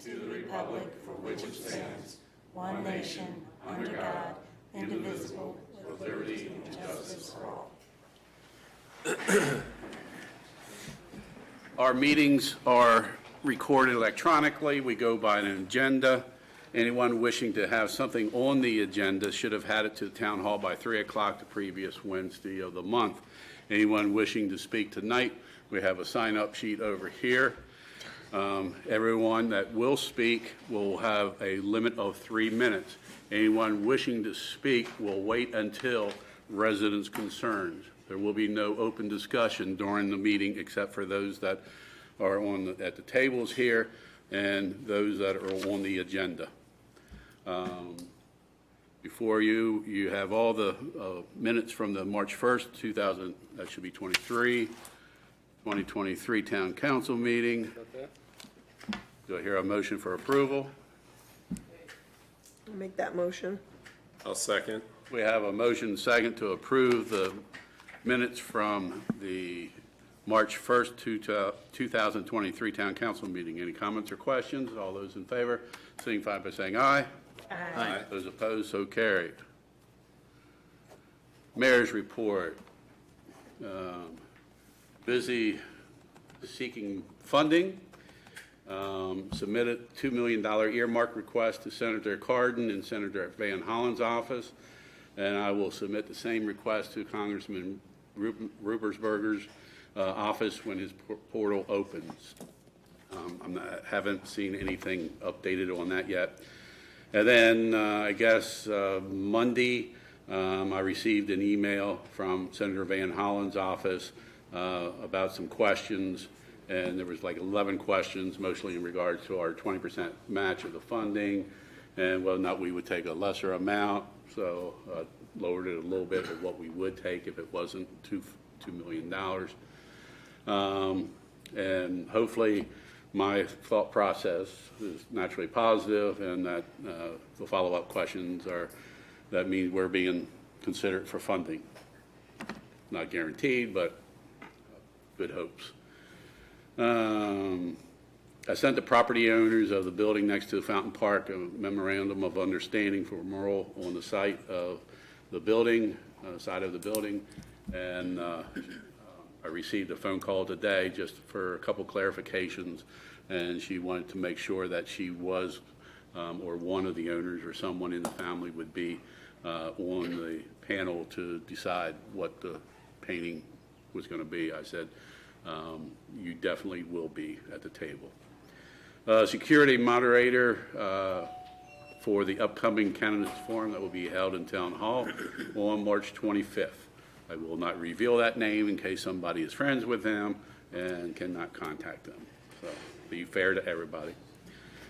to the republic for which it stands, one nation, under God, indivisible, with liberty and justice for all. Our meetings are recorded electronically. We go by an agenda. Anyone wishing to have something on the agenda should have had it to the town hall by 3 o'clock the previous Wednesday of the month. Anyone wishing to speak tonight, we have a sign-up sheet over here. Everyone that will speak will have a limit of 3 minutes. Anyone wishing to speak will wait until residents' concerns. There will be no open discussion during the meeting except for those that are at the tables here and those that are on the agenda. Before you have all the minutes from the March 1st, that should be 2023 Town Council meeting. Do I hear a motion for approval? I'll make that motion. I'll second. We have a motion second to approve the minutes from the March 1st, 2023 Town Council meeting. Any comments or questions? All those in favor, signify by saying aye. Aye. Those opposed, so carried. Mayor's report. Busy seeking funding. Submitted $2 million earmark request to Senator Cardin and Senator Van Hollen's office, and I will submit the same request to Congressman Rubersberger's office when his portal opens. Haven't seen anything updated on that yet. And then I guess Monday I received an email from Senator Van Hollen's office about some questions, and there was like 11 questions, mostly in regards to our 20% match of the funding and whether or not we would take a lesser amount. So lowered it a little bit of what we would take if it wasn't $2 million. And hopefully my thought process is naturally positive, and that the follow-up questions that means we're being considered for funding. Not guaranteed, but good hopes. I sent the property owners of the building next to the Fountain Park a memorandum of understanding for a mural on the site of the building, and I received a phone call today just for a couple clarifications, and she wanted to make sure that she was, or one of the owners or someone in the family would be on the panel to decide what the painting was going to be. I said, you definitely will be at the table. Security moderator for the upcoming candidates forum that will be held in Town Hall on March 25th. I will not reveal that name in case somebody is friends with them and cannot contact them. So be fair to everybody.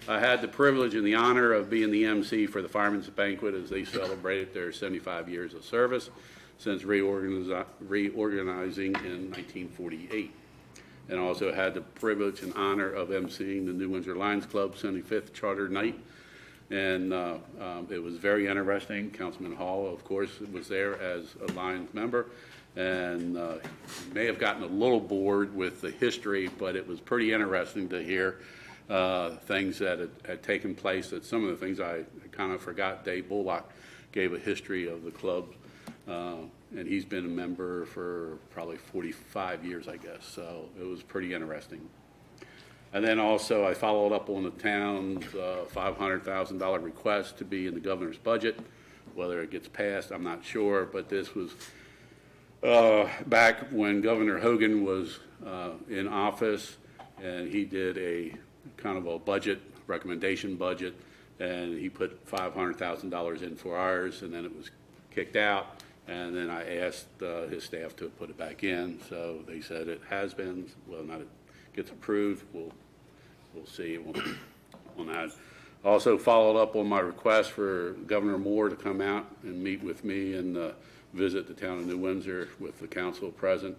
I had the privilege and the honor of being the MC for the Firemen's Banquet as they celebrated their 75 years of service since reorganizing in 1948. And also had the privilege and honor of emceeing the New Windsor Lions Club 75th Charter Night. And it was very interesting. Councilman Hall, of course, was there as a Lions member, and may have gotten a little bored with the history, but it was pretty interesting to hear things that had taken place. That some of the things I kind of forgot. Dave Bullock gave a history of the club, and he's been a member for probably 45 years, I guess. So it was pretty interesting. And then also I followed up on the town's $500,000 request to be in the governor's budget. Whether it gets passed, I'm not sure, but this was back when Governor Hogan was in office, and he did a kind of a budget, recommendation budget, and he put $500,000 in for ours, and then it was kicked out, and then I asked his staff to put it back in, so they said it has been. Well, not it gets approved, we'll see on that. Also followed up on my request for Governor Moore to come out and meet with me and visit the town of New Windsor with the council present,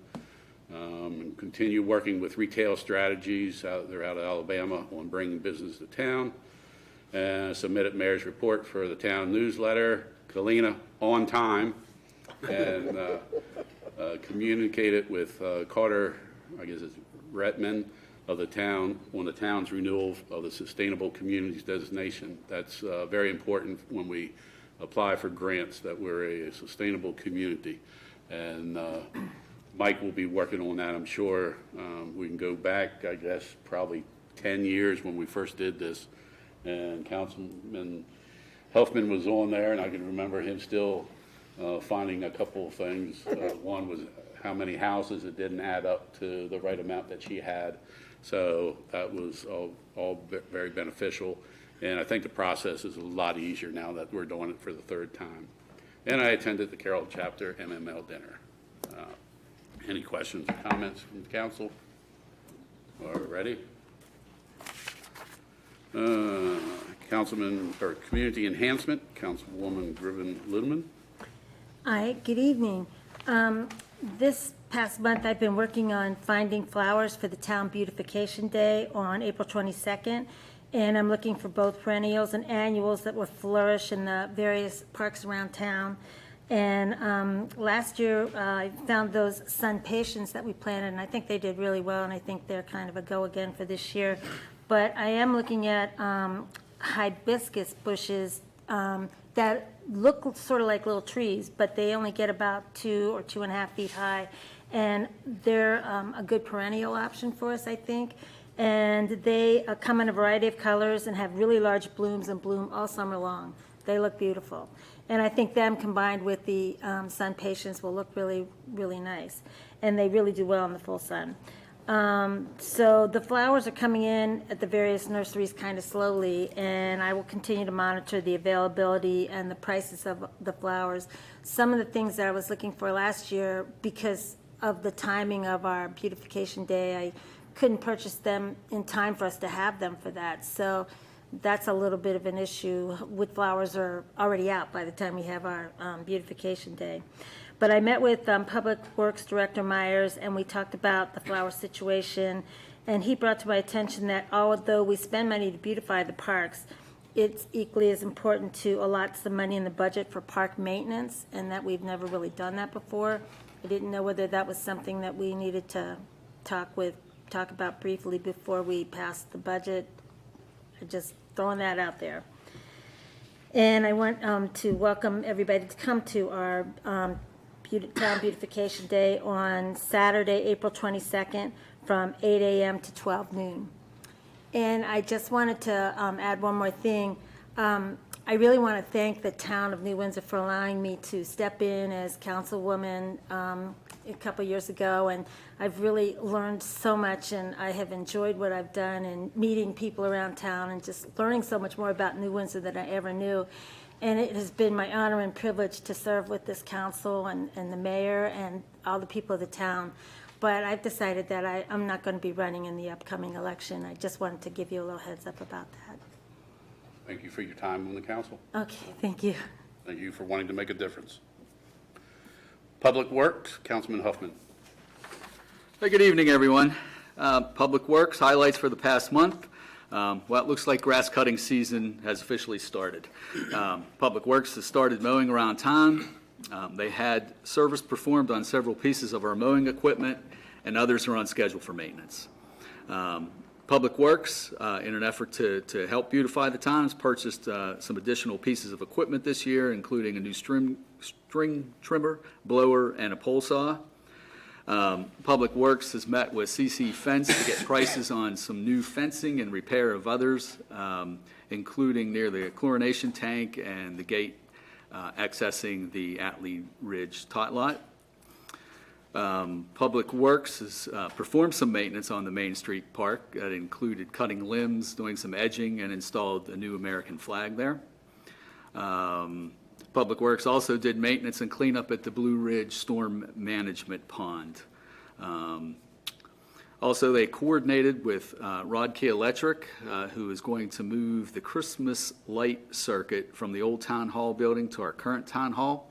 and continue working with retail strategies they're out of Alabama on bringing business to town. And submitted mayor's report for the town newsletter, Kalina, on time, and communicated with Carter, I guess it's Retman, of the town on the town's renewal of the Sustainable Communities designation. That's very important when we apply for grants, that we're a sustainable community. And Mike will be working on that, I'm sure. We can go back, I guess, probably 10 years when we first did this, and Councilman Huffman was on there, and I can remember him still finding a couple of things. One was how many houses it didn't add up to the right amount that she had. So that was all very beneficial. And I think the process is a lot easier now that we're doing it for the third time. And I attended the Carroll Chapter MML dinner. Any questions or comments from the council? All right, ready? Councilman, or Community Enhancement, Councilwoman Griffin-Ludeman. Hi, good evening. This past month, I've been working on finding flowers for the Town Beautification Day on April 22nd, and I'm looking for both perennials and annuals that will flourish in the various parks around town. And last year, I found those sun patience that we planted, and I think they did really well, and I think they're kind of a go again for this year. But I am looking at hibiscus bushes that look sort of like little trees, but they only get about 2 or 2.5 feet high, and they're a good perennial option for us, I think. And they come in a variety of colors and have really large blooms and bloom all summer long. They look beautiful. And I think them combined with the sun patience will look really, really nice. And they really do well in the full sun. So the flowers are coming in at the various nurseries kind of slowly, and I will continue to monitor the availability and the prices of the flowers. Some of the things that I was looking for last year, because of the timing of our beautification day, I couldn't purchase them in time for us to have them for that. So that's a little bit of an issue. Wood flowers are already out by the time we have our beautification day. But I met with Public Works Director Myers, and we talked about the flower situation, and he brought to my attention that although we spend money to beautify the parks, it's equally as important to allot some money in the budget for park maintenance, and that we've never really done that before. I didn't know whether that was something that we needed to talk about briefly before we passed the budget. Just throwing that out there. And I want to welcome everybody to come to our Town Beautification Day on Saturday, April 22nd from 8 a.m. to 12 noon. And I just wanted to add one more thing. I really want to thank the town of New Windsor for allowing me to step in as councilwoman a couple years ago, and I've really learned so much, and I have enjoyed what I've done and meeting people around town and just learning so much more about New Windsor than I ever knew. And it has been my honor and privilege to serve with this council and the mayor and all the people of the town. But I've decided that I'm not going to be running in the upcoming election. I just wanted to give you a little heads up about that. Thank you for your time on the council. Okay, thank you. Thank you for wanting to make a difference. Public Works, Councilman Huffman. Hey, good evening, everyone. Public Works highlights for the past month. Well, it looks like grass cutting season has officially started. Public Works has started mowing around town. They had service performed on several pieces of our mowing equipment, and others are on schedule for maintenance. Public Works, in an effort to help beautify the town, has purchased some additional pieces of equipment this year, including a new string trimmer, blower, and a pole saw. Public Works has met with CC Fence to get prices on some new fencing and repair of others, including near the chlorination tank and the gate accessing the Atlee Ridge tot lot. Public Works has performed some maintenance on the Main Street Park that included cutting limbs, doing some edging, and installed a new American flag there. Public Works also did maintenance and cleanup at the Blue Ridge Storm Management Pond. Also, they coordinated with Rodkey Electric, who is going to move the Christmas light circuit from the old Town Hall building to our current Town Hall.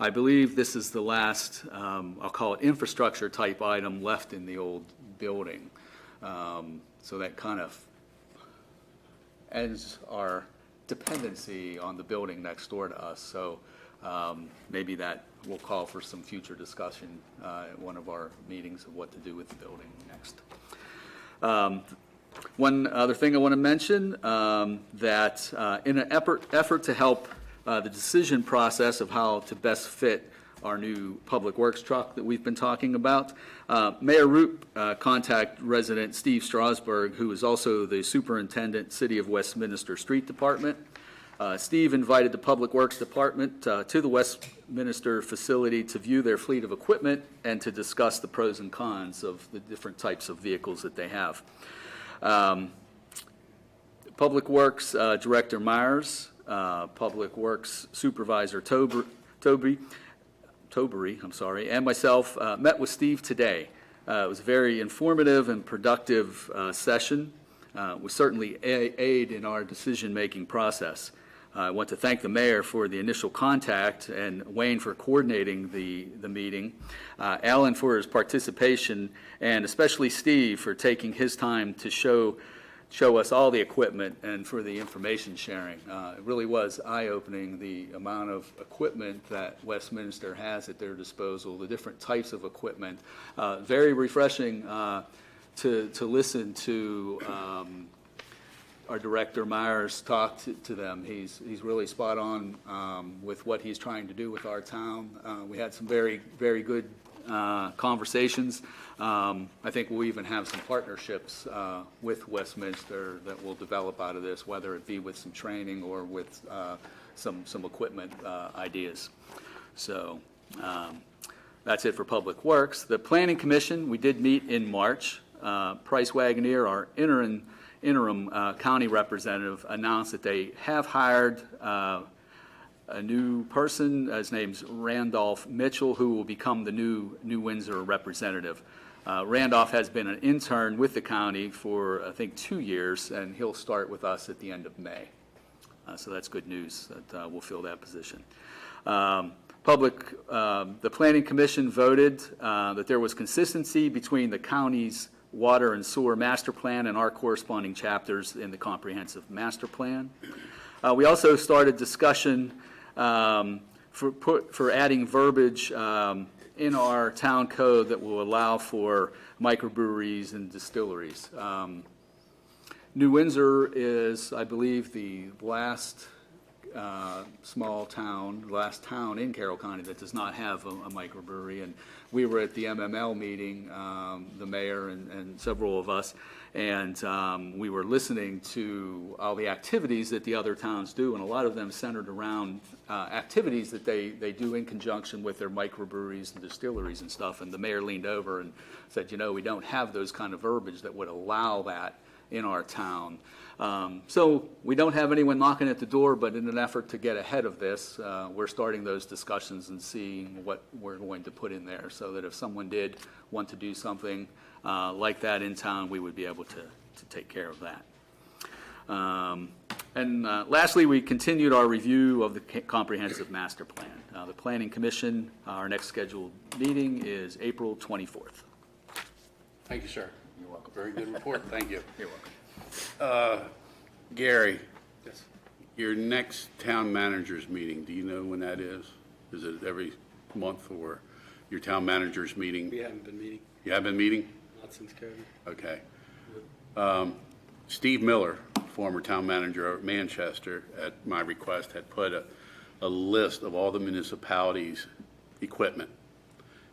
I believe this is the last, I'll call it infrastructure type item left in the old building. So that kind of ends our dependency on the building next door to us. So maybe that will call for some future discussion at one of our meetings of what to do with the building next. One other thing I want to mention, that in an effort to help the decision process of how to best fit our new Public Works truck that we've been talking about, Mayor Root contacted resident Steve Strasburg, who is also the superintendent, City of Westminster Street Department. Steve invited the Public Works Department to the Westminster facility to view their fleet of equipment and to discuss the pros and cons of the different types of vehicles that they have. Public Works Director Myers, Public Works Supervisor Tobery, and myself met with Steve today. It was a very informative and productive session. We certainly aid in our decision-making process. I want to thank the mayor for the initial contact and Wayne for coordinating the meeting, Alan for his participation, and especially Steve for taking his time to show us all the equipment and for the information sharing. It really was eye-opening, the amount of equipment that Westminster has at their disposal, the different types of equipment. Very refreshing to listen to our Director Myers talk to them. He's really spot on with what he's trying to do with our town. We had some very, very good conversations. I think we'll even have some partnerships with Westminster that will develop out of this, whether it be with some training or with some equipment ideas. So that's it for Public Works. The Planning Commission, we did meet in March. Price Wagoneer, our interim county representative, announced that they have hired a new person. His name's Randolph Mitchell, who will become the new Windsor representative. Randolph has been an intern with the county for, I think, 2 years, and he'll start with us at the end of May. So that's good news that we'll fill that position. The Planning Commission voted that there was consistency between the county's water and sewer master plan and our corresponding chapters in the comprehensive master plan. We also started discussion for adding verbiage in our town code that will allow for microbreweries and distilleries. New Windsor is, I believe, the last last town in Carroll County that does not have a microbrewery. And we were at the MML meeting, the mayor and several of us, and we were listening to all the activities that the other towns do, and a lot of them centered around activities that they do in conjunction with their microbreweries and distilleries and stuff. And the mayor leaned over and said, you know, we don't have those kind of verbiage that would allow that in our town. So we don't have anyone knocking at the door, but in an effort to get ahead of this, we're starting those discussions and seeing what we're going to put in there so that if someone did want to do something like that in town, we would be able to take care of that. And lastly, we continued our review of the comprehensive master plan. The Planning Commission, our next scheduled meeting is April 24th. Thank you, sir. You're welcome. Very good report. Thank you. You're welcome. Gary, Yes. your next town managers meeting, do you know when that is? Is it every month or your town managers meeting? We haven't been meeting, You have been meeting? not since COVID. Okay. Steve Miller, former town manager of Manchester, at my request, had put a list of all the municipalities' equipment.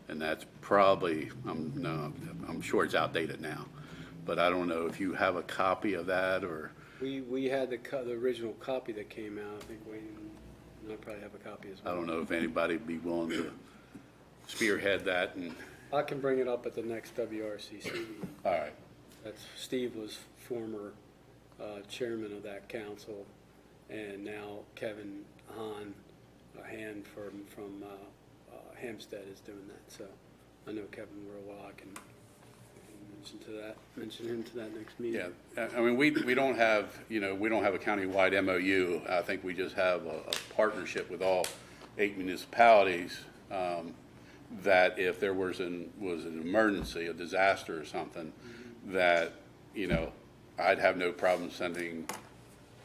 And that's probably, I'm sure it's outdated now, but I don't know if you have a copy of that or. We had the original copy that came out. I think Wayne and I probably have a copy as well. I don't know if anybody would be willing to spearhead that and, I can bring it up at the next WRCC. all right. Steve was former chairman of that council, and now Kevin Hahn, from Hampstead is doing that. So I know Kevin real well. I can mention him to that next meeting. Yeah, I mean, we don't have, we don't have a countywide MOU. I think we just have a partnership with all 8 municipalities, that if there was an emergency, a disaster or something, that, I'd have no problem sending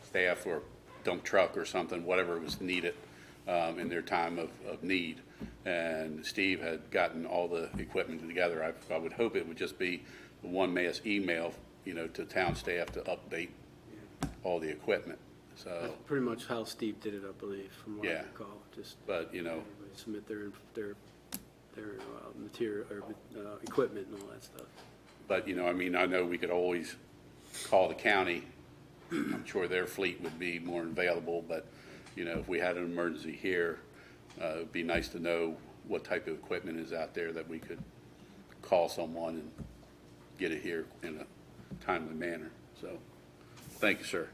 staff or dump truck or something, whatever was needed in their time of need. And Steve had gotten all the equipment together. I would hope it would just be the one mass email to town staff to update all the equipment, so, That's pretty much how Steve did it, I believe, from what I Yeah. recall. Just but, everybody submit their material or equipment and all that stuff. but, I mean, I know we could always call the county. I'm sure their fleet would be more available, but, if we had an emergency here, it'd be nice to know what type of equipment is out there that we could call someone and get it here in a timely manner. So, thank you, sir.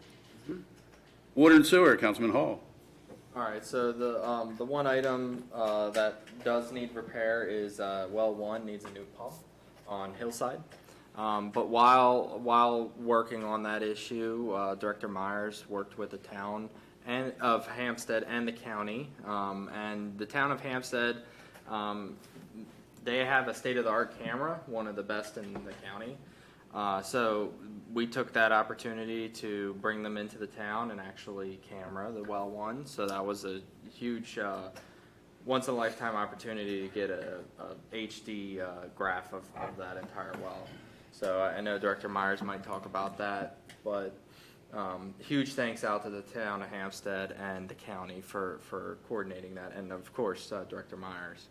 Water and sewer, Councilman Hall. All right, so the one item that does need repair is well 1 needs a new pump on Hillside. But while working on that issue, Director Myers worked with the town of Hampstead and the county. And the town of Hampstead, they have a state-of-the-art camera, one of the best in the county. So we took that opportunity to bring them into the town and actually camera the well 1. So that was a huge once-in-a-lifetime opportunity to get a HD graph of that entire well. So I know Director Myers might talk about that, but huge thanks out to the town of Hampstead and the county for coordinating that, and of course Director Myers.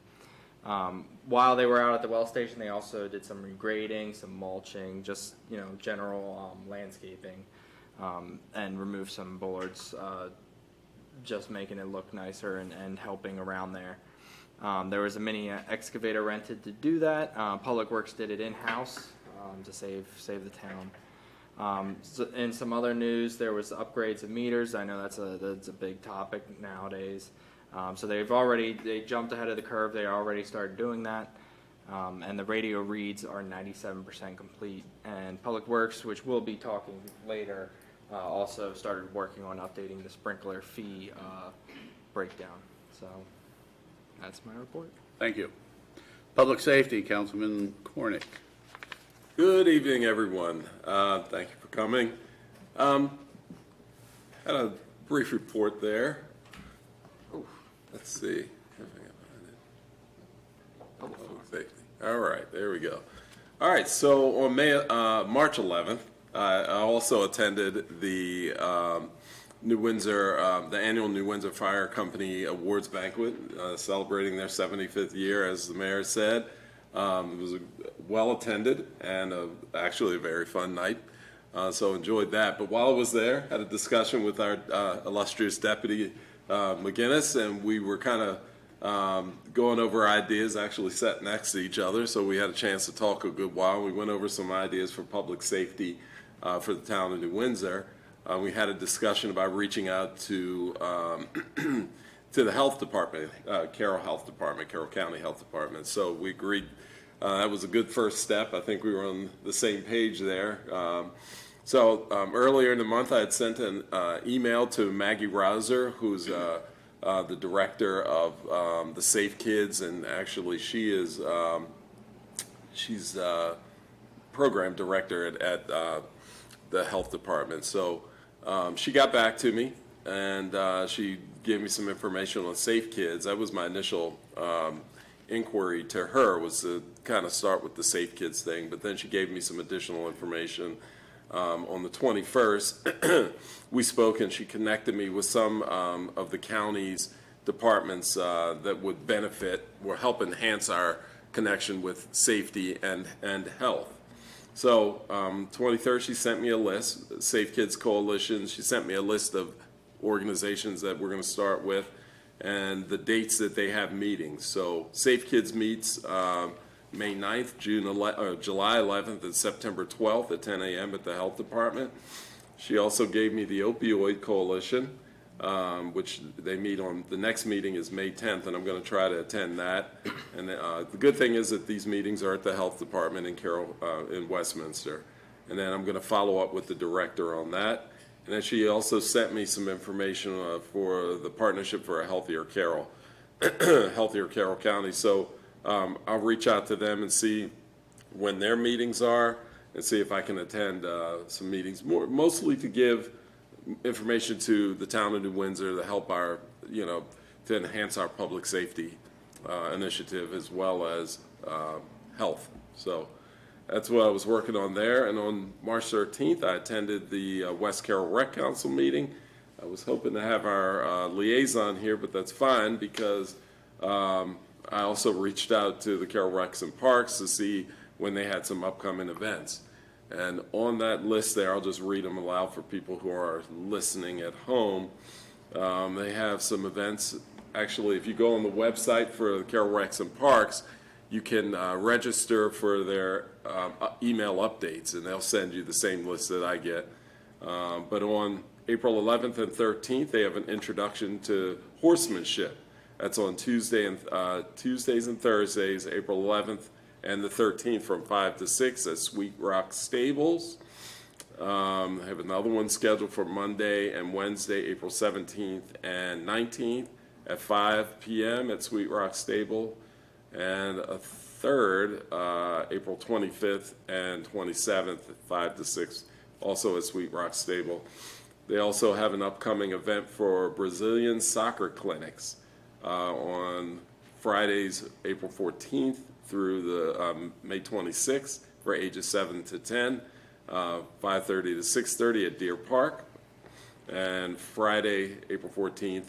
While they were out at the well station, they also did some regrading, some mulching, just general landscaping, and removed some boards, just making it look nicer and helping around there. There was a mini excavator rented to do that. Public Works did it in-house to save the town. So in some other news, there was upgrades of meters. I know that's a big topic nowadays. So they jumped ahead of the curve. They already started doing that. And the radio reads are 97% complete. And Public Works, which we'll be talking later, also started working on updating the sprinkler fee breakdown. So that's my report. Thank you. Public Safety, Councilman Cornick. Good evening, everyone. Thank you for coming. Had a brief report there. Oh, let's see. Public safety. All right, there we go. All right, so on March 11th, I also attended the New Windsor, the annual New Windsor Fire Company Awards Banquet, celebrating their 75th year, as the mayor said. It was well attended and actually a very fun night, so enjoyed that. But while I was there, had a discussion with our illustrious Deputy McGinnis, and we were kind of going over ideas, actually sat next to each other, so we had a chance to talk a good while. We went over some ideas for public safety for the town of New Windsor. We had a discussion about reaching out to to the health department, Carroll County Health Department. So we agreed that was a good first step. I think we were on the same page there. So earlier in the month, I had sent an email to Maggie Rouser, who's the director of the Safe Kids, and actually she's program director at the health department. So she got back to me, and she gave me some information on Safe Kids. That was my initial inquiry to her, was to kind of start with the Safe Kids thing, but then she gave me some additional information. On the 21st, we spoke, and she connected me with some of the county's departments that would benefit or help enhance our connection with safety and health. So 23rd, she sent me a list, Safe Kids Coalition. She sent me a list of organizations that we're going to start with and the dates that they have meetings. So Safe Kids meets May 9th, July 11th, and September 12th at 10 a.m. at the health department. She also gave me the Opioid Coalition, which they meet on, the next meeting is May 10th, and I'm going to try to attend that. And the good thing is that these meetings are at the health department in Carroll, in Westminster. And then I'm going to follow up with the director on that. And then she also sent me some information for the Partnership for a Healthier Carroll, Healthier Carroll County. So I'll reach out to them and see when their meetings are, and see if I can attend some meetings, mostly to give information to the town of New Windsor to help our, to enhance our public safety initiative, as well as health. So that's what I was working on there. And on March 13th, I attended the West Carroll Rec Council meeting. I was hoping to have our liaison here, but that's fine because I also reached out to the Carroll Recs and Parks to see when they had some upcoming events. And on that list there, I'll just read them aloud for people who are listening at home. They have some events. Actually, if you go on the website for the Carroll Recs and Parks, you can register for their email updates, and they'll send you the same list that I get. But on April 11th and 13th, they have an introduction to horsemanship. That's on Tuesdays and Thursdays, April 11th and the 13th from 5 to 6 at Sweet Rock Stables. I have another one scheduled for Monday and Wednesday, April 17th and 19th at 5 p.m. at Sweet Rock Stable. And a third, April 25th and 27th at 5 to 6, also at Sweet Rock Stable. They also have an upcoming event for Brazilian soccer clinics on Fridays, April 14th through the May 26th for ages 7 to 10, 5:30 to 6:30 at Deer Park. And Friday, April 14th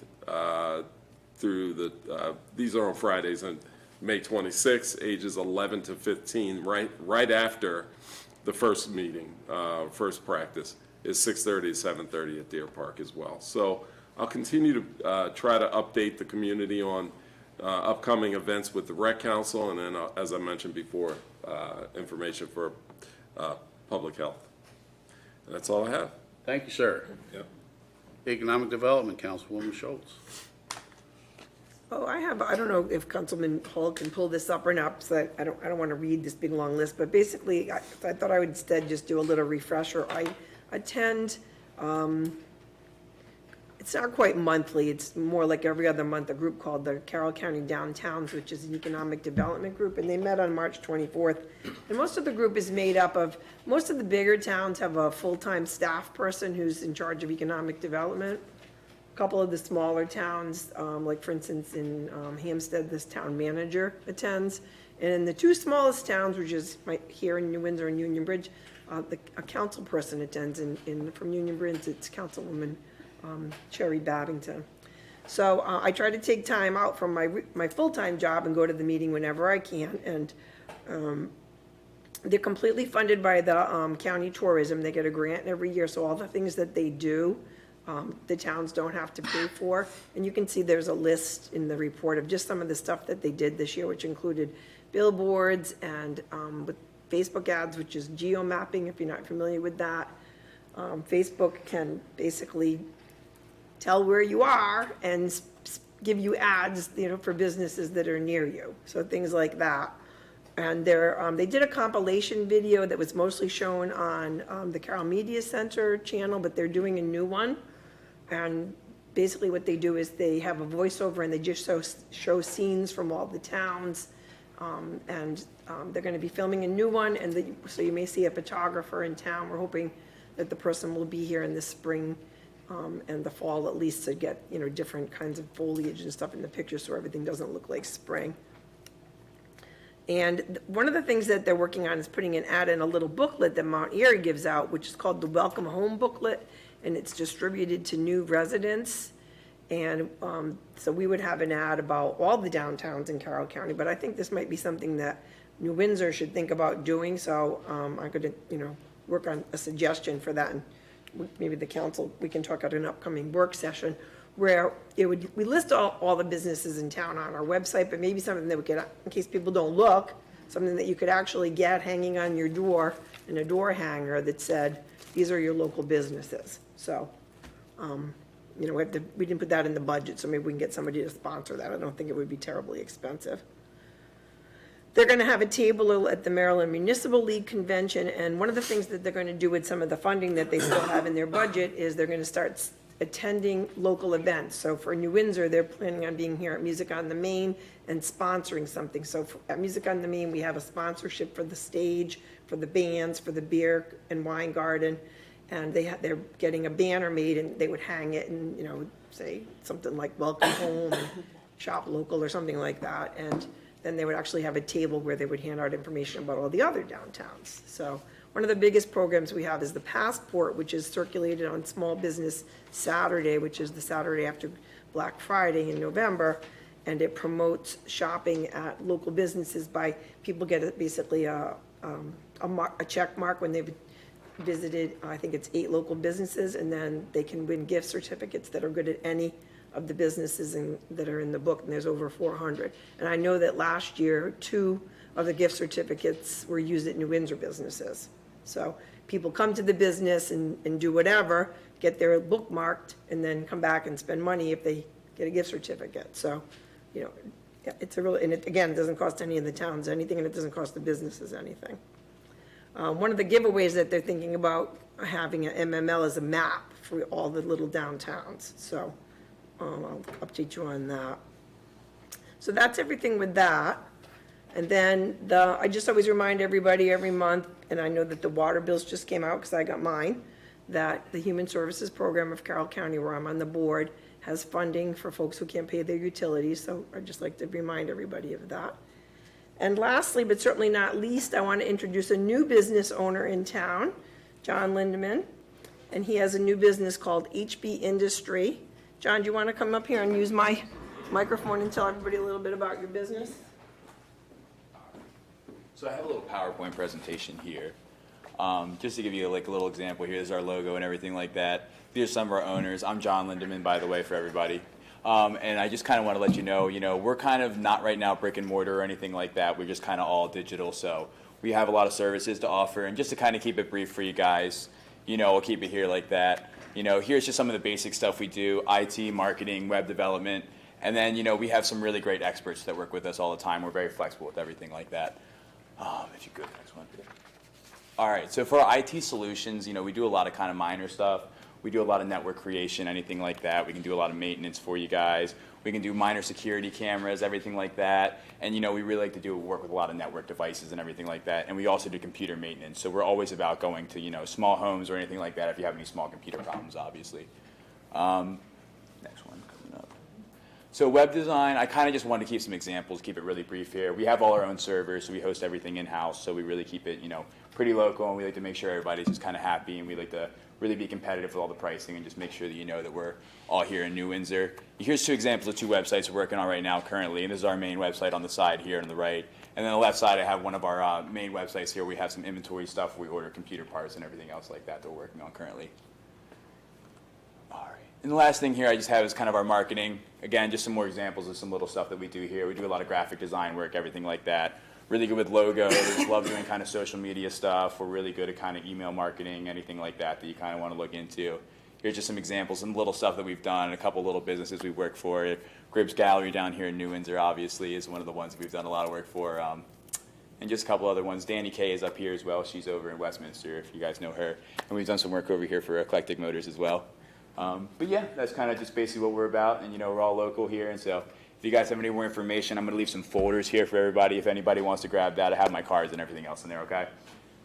through the, these are on Fridays, and May 26th, ages 11 to 15, right after the first meeting, first practice, is 6:30 to 7:30 at Deer Park as well. So I'll continue to try to update the community on upcoming events with the Rec Council, and then, as I mentioned before, information for public health. And that's all I have. Thank you, sir. Yep. Economic Development, Councilwoman Schultz. Oh, I don't know if Councilman Hall can pull this up or not, so I don't want to read this big long list, but basically, I thought I would instead just do a little refresher. I attend, it's not quite monthly, it's more like every other month, a group called the Carroll County Downtowns, which is an economic development group, and they met on March 24th. And most of the group is made up of, most of the bigger towns have a full-time staff person who's in charge of economic development. A couple of the smaller towns, like for instance in Hampstead, this town manager attends. And in the two smallest towns, which is here in New Windsor and Union Bridge, a council person attends. From Union Bridge, it's Councilwoman Cherry Babington. So I try to take time out from my full-time job and go to the meeting whenever I can. And they're completely funded by the county tourism. They get a grant every year, so all the things that they do, the towns don't have to pay for. And you can see there's a list in the report of just some of the stuff that they did this year, which included billboards and with Facebook ads, which is geo-mapping, if you're not familiar with that. Facebook can basically tell where you are and give you ads, for businesses that are near you. So things like that. And they did a compilation video that was mostly shown on the Carroll Media Center channel, but they're doing a new one. And basically what they do is they have a voiceover and they just show scenes from all the towns. They're going to be filming a new one, and so you may see a photographer in town. We're hoping that the person will be here in the spring and the fall at least to get different kinds of foliage and stuff in the picture so everything doesn't look like spring. And one of the things that they're working on is putting an ad in a little booklet that Mount Airy gives out, which is called the Welcome Home Booklet, and it's distributed to new residents. And so we would have an ad about all the downtowns in Carroll County, but I think this might be something that New Windsor should think about doing. So I'm going to, work on a suggestion for that, and maybe the council, we can talk at an upcoming work session where we list all the businesses in town on our website, but maybe something that we could, in case people don't look, something that you could actually get hanging on your door in a door hanger that said, these are your local businesses. So, we didn't put that in the budget, so maybe we can get somebody to sponsor that. I don't think it would be terribly expensive. They're going to have a table at the Maryland Municipal League Convention, and one of the things that they're going to do with some of the funding that they still have in their budget is they're going to start attending local events. So for New Windsor, they're planning on being here at Music on the Main and sponsoring something. So at Music on the Main, we have a sponsorship for the stage, for the bands, for the beer and wine garden, and they're getting a banner made, and they would hang it and say something like "Welcome Home" and "Shop Local" or something like that. And then they would actually have a table where they would hand out information about all the other downtowns. So one of the biggest programs we have is the Passport, which is circulated on Small Business Saturday, which is the Saturday after Black Friday in November. And it promotes shopping at local businesses by people get basically a check mark when they've visited, I think it's 8 local businesses, and then they can win gift certificates that are good at any of the businesses that are in the book, and there's over 400. And I know that last year, 2 of the gift certificates were used at New Windsor businesses. So people come to the business and do whatever, get their book marked, and then come back and spend money if they get a gift certificate. So, you know, it's a really, and it, again, it doesn't cost any of the towns anything, and it doesn't cost the businesses anything. One of the giveaways that they're thinking about having at MML is a map for all the little downtowns. So I'll update you on that. So that's everything with that. And then I just always remind everybody every month, and I know that the water bills just came out because I got mine, that the Human Services Program of Carroll County, where I'm on the board, has funding for folks who can't pay their utilities. So I'd just like to remind everybody of that. And lastly, but certainly not least, I want to introduce a new business owner in town, John Lindeman. And he has a new business called HB Industry. John, do you want to come up here and use my microphone and tell everybody a little bit about your business? So I have a little PowerPoint presentation here. Just to give you like a little example, here's our logo and everything like that. These are some of our owners. I'm John Lindeman, by the way, for everybody. And I just kind of want to let you know, we're kind of not right now brick and mortar or anything like that. We're just kind of all digital. So we have a lot of services to offer. And just to kind of keep it brief for you guys, we'll keep it here like that. Here's just some of the basic stuff we do: IT, marketing, web development. And then, we have some really great experts that work with us all the time. We're very flexible with everything like that. If you could, next one. All right, so for our IT solutions, we do a lot of kind of minor stuff. We do a lot of network creation, anything like that. We can do a lot of maintenance for you guys. We can do minor security cameras, everything like that. And, we really like to work with a lot of network devices and everything like that. And we also do computer maintenance. So we're always about going to, small homes or anything like that if you have any small computer problems, obviously. Next one coming up. So web design, I kind of just wanted to keep some examples, keep it really brief here. We have all our own servers, so we host everything in-house. So we really keep it, pretty local, and we like to make sure everybody's just kind of happy, and we like to really be competitive with all the pricing and just make sure that that we're all here in New Windsor. Here's 2 examples of 2 websites we're working on right now currently, and this is our main website on the side here on the right. And then on the left side, I have one of our main websites here. We have some inventory stuff. We order computer parts and everything else like that we're working on currently. All right. And the last thing here I just have is kind of our marketing. Again, just some more examples of some little stuff that we do here. We do a lot of graphic design work, everything like that. Really good with logos, love doing kind of social media stuff. We're really good at kind of email marketing, anything like that you kind of want to look into. Here's just some examples, some little stuff that we've done, a couple little businesses we work for. Gribbs Gallery down here in New Windsor, obviously, is one of the ones we've done a lot of work for. And just a couple other ones. Danny Kay is up here as well. She's over in Westminster, if you guys know her. And we've done some work over here for Eclectic Motors as well. But yeah, that's kind of just basically what we're about. And, we're all local here, and so if you guys have any more information, I'm going to leave some folders here for everybody. If anybody wants to grab that, I have my cards and everything else in there, okay?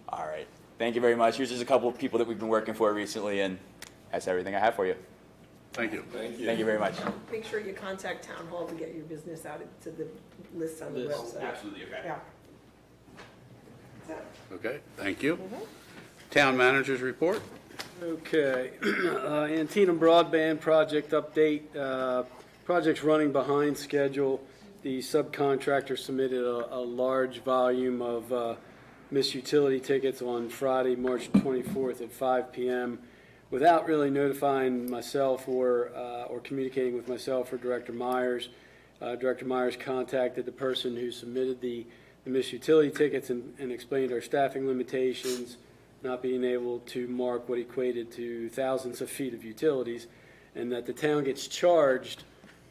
All right. Thank you very much. Here's just a couple of people that we've been working for recently, and that's everything I have for you. Thank you. Thank you. Thank you very much. Make sure you contact Town Hall to get your business out to the list on the website. Absolutely, okay. Yeah. Okay, thank you. Town managers report. Okay, Antietam broadband project update. Project's running behind schedule. The subcontractor submitted a large volume of missed utility tickets on Friday, March 24th at 5 p.m. without really notifying myself or communicating with myself or Director Myers. Director Myers contacted the person who submitted the missed utility tickets and explained our staffing limitations, not being able to mark what equated to thousands of feet of utilities, and that the town gets charged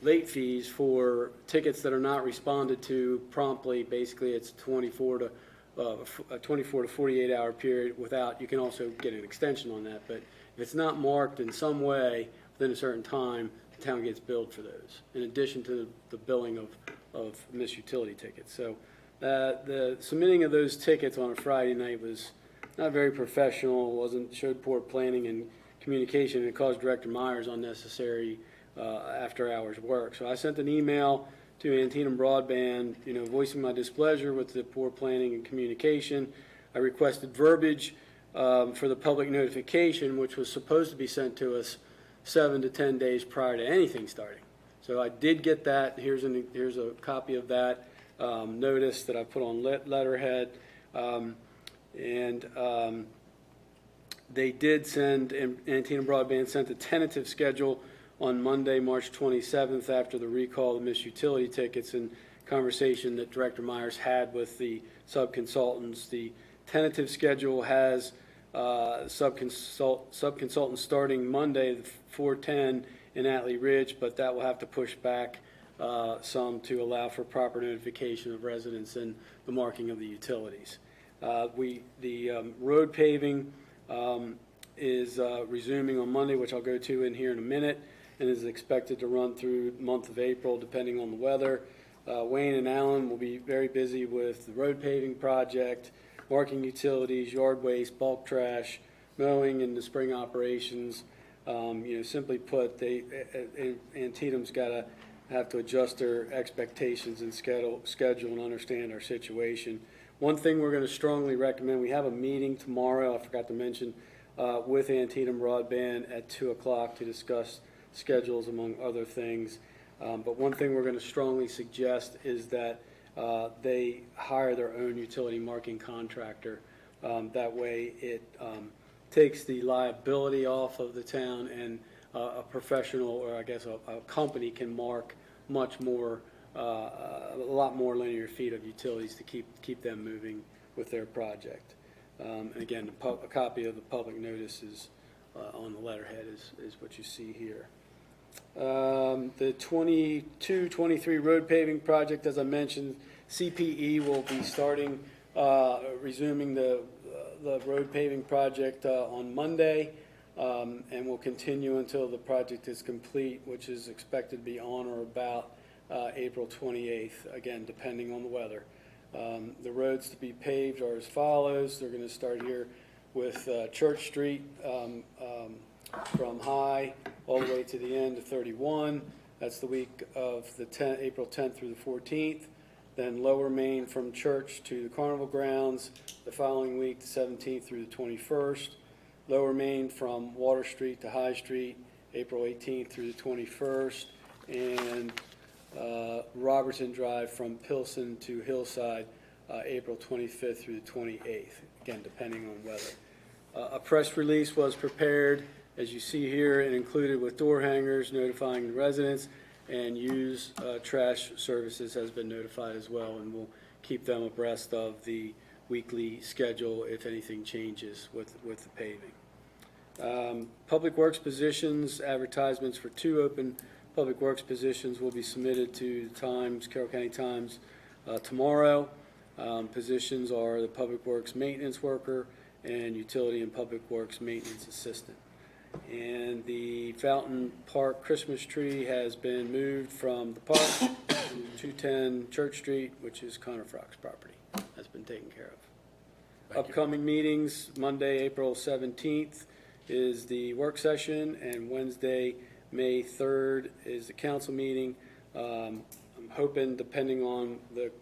late fees for tickets that are not responded to promptly. Basically, it's a 24 to 48 hour period without, you can also get an extension on that, but if it's not marked in some way within a certain time, the town gets billed for those, in addition to the billing of missed utility tickets. So the submitting of those tickets on a Friday night was not very professional, showed poor planning and communication, and it caused Director Myers unnecessary after-hours work. So I sent an email to Antietam Broadband, voicing my displeasure with the poor planning and communication. I requested verbiage for the public notification, which was supposed to be sent to us 7 to 10 days prior to anything starting. So I did get that. Here's a copy of that notice that I put on letterhead. They did send, Antietam Broadband sent a tentative schedule on Monday, March 27th, after the recall of missed utility tickets and conversation that Director Myers had with the sub-consultants. The tentative schedule has sub-consultants starting Monday, 4/10 in Atlee Ridge, but that will have to push back some to allow for proper notification of residents and the marking of the utilities. The road paving is resuming on Monday, which I'll go to in here in a minute, and is expected to run through the month of April, depending on the weather. Wayne and Allen will be very busy with the road paving project, marking utilities, yard waste, bulk trash, mowing, and the spring operations. Simply put, Antietam's got to have to adjust their expectations and schedule and understand our situation. One thing we're going to strongly recommend, we have a meeting tomorrow, I forgot to mention, with Antietam Broadband at 2 o'clock to discuss schedules, among other things. But one thing we're going to strongly suggest is that they hire their own utility marking contractor. That way it takes the liability off of the town, and a professional, or I guess a company, can mark much more, a lot more linear feet of utilities to keep them moving with their project. And again, a copy of the public notice is on the letterhead is what you see here. The 22-23 road paving project, as I mentioned, CPE will be starting, resuming the road paving project on Monday, and will continue until the project is complete, which is expected to be on or about April 28th, again, depending on the weather. The roads to be paved are as follows. They're going to start here with Church Street from High all the way to the end of 31. That's the week of the April 10th through the 14th. Then Lower Main from Church to the Carnival Grounds the following week, the 17th through the 21st. Lower Main from Water Street to High Street, April 18th through the 21st. And Robertson Drive from Pilsen to Hillside, April 25th through the 28th, again, depending on weather. A press release was prepared, as you see here, and included with door hangers notifying the residents, and Use Trash Services has been notified as well, and we'll keep them abreast of the weekly schedule if anything changes with the paving. Public Works positions, advertisements for 2 open Public Works positions will be submitted to the Times, Carroll County Times, tomorrow. Positions are the Public Works Maintenance Worker and Utility and Public Works Maintenance Assistant. And the Fountain Park Christmas tree has been moved from the park to 210 Church Street, which is Connor Frock's property. That's been taken care of. Upcoming meetings, Monday, April 17th is the work session, and Wednesday, May 3rd is the council meeting. I'm hoping, depending on the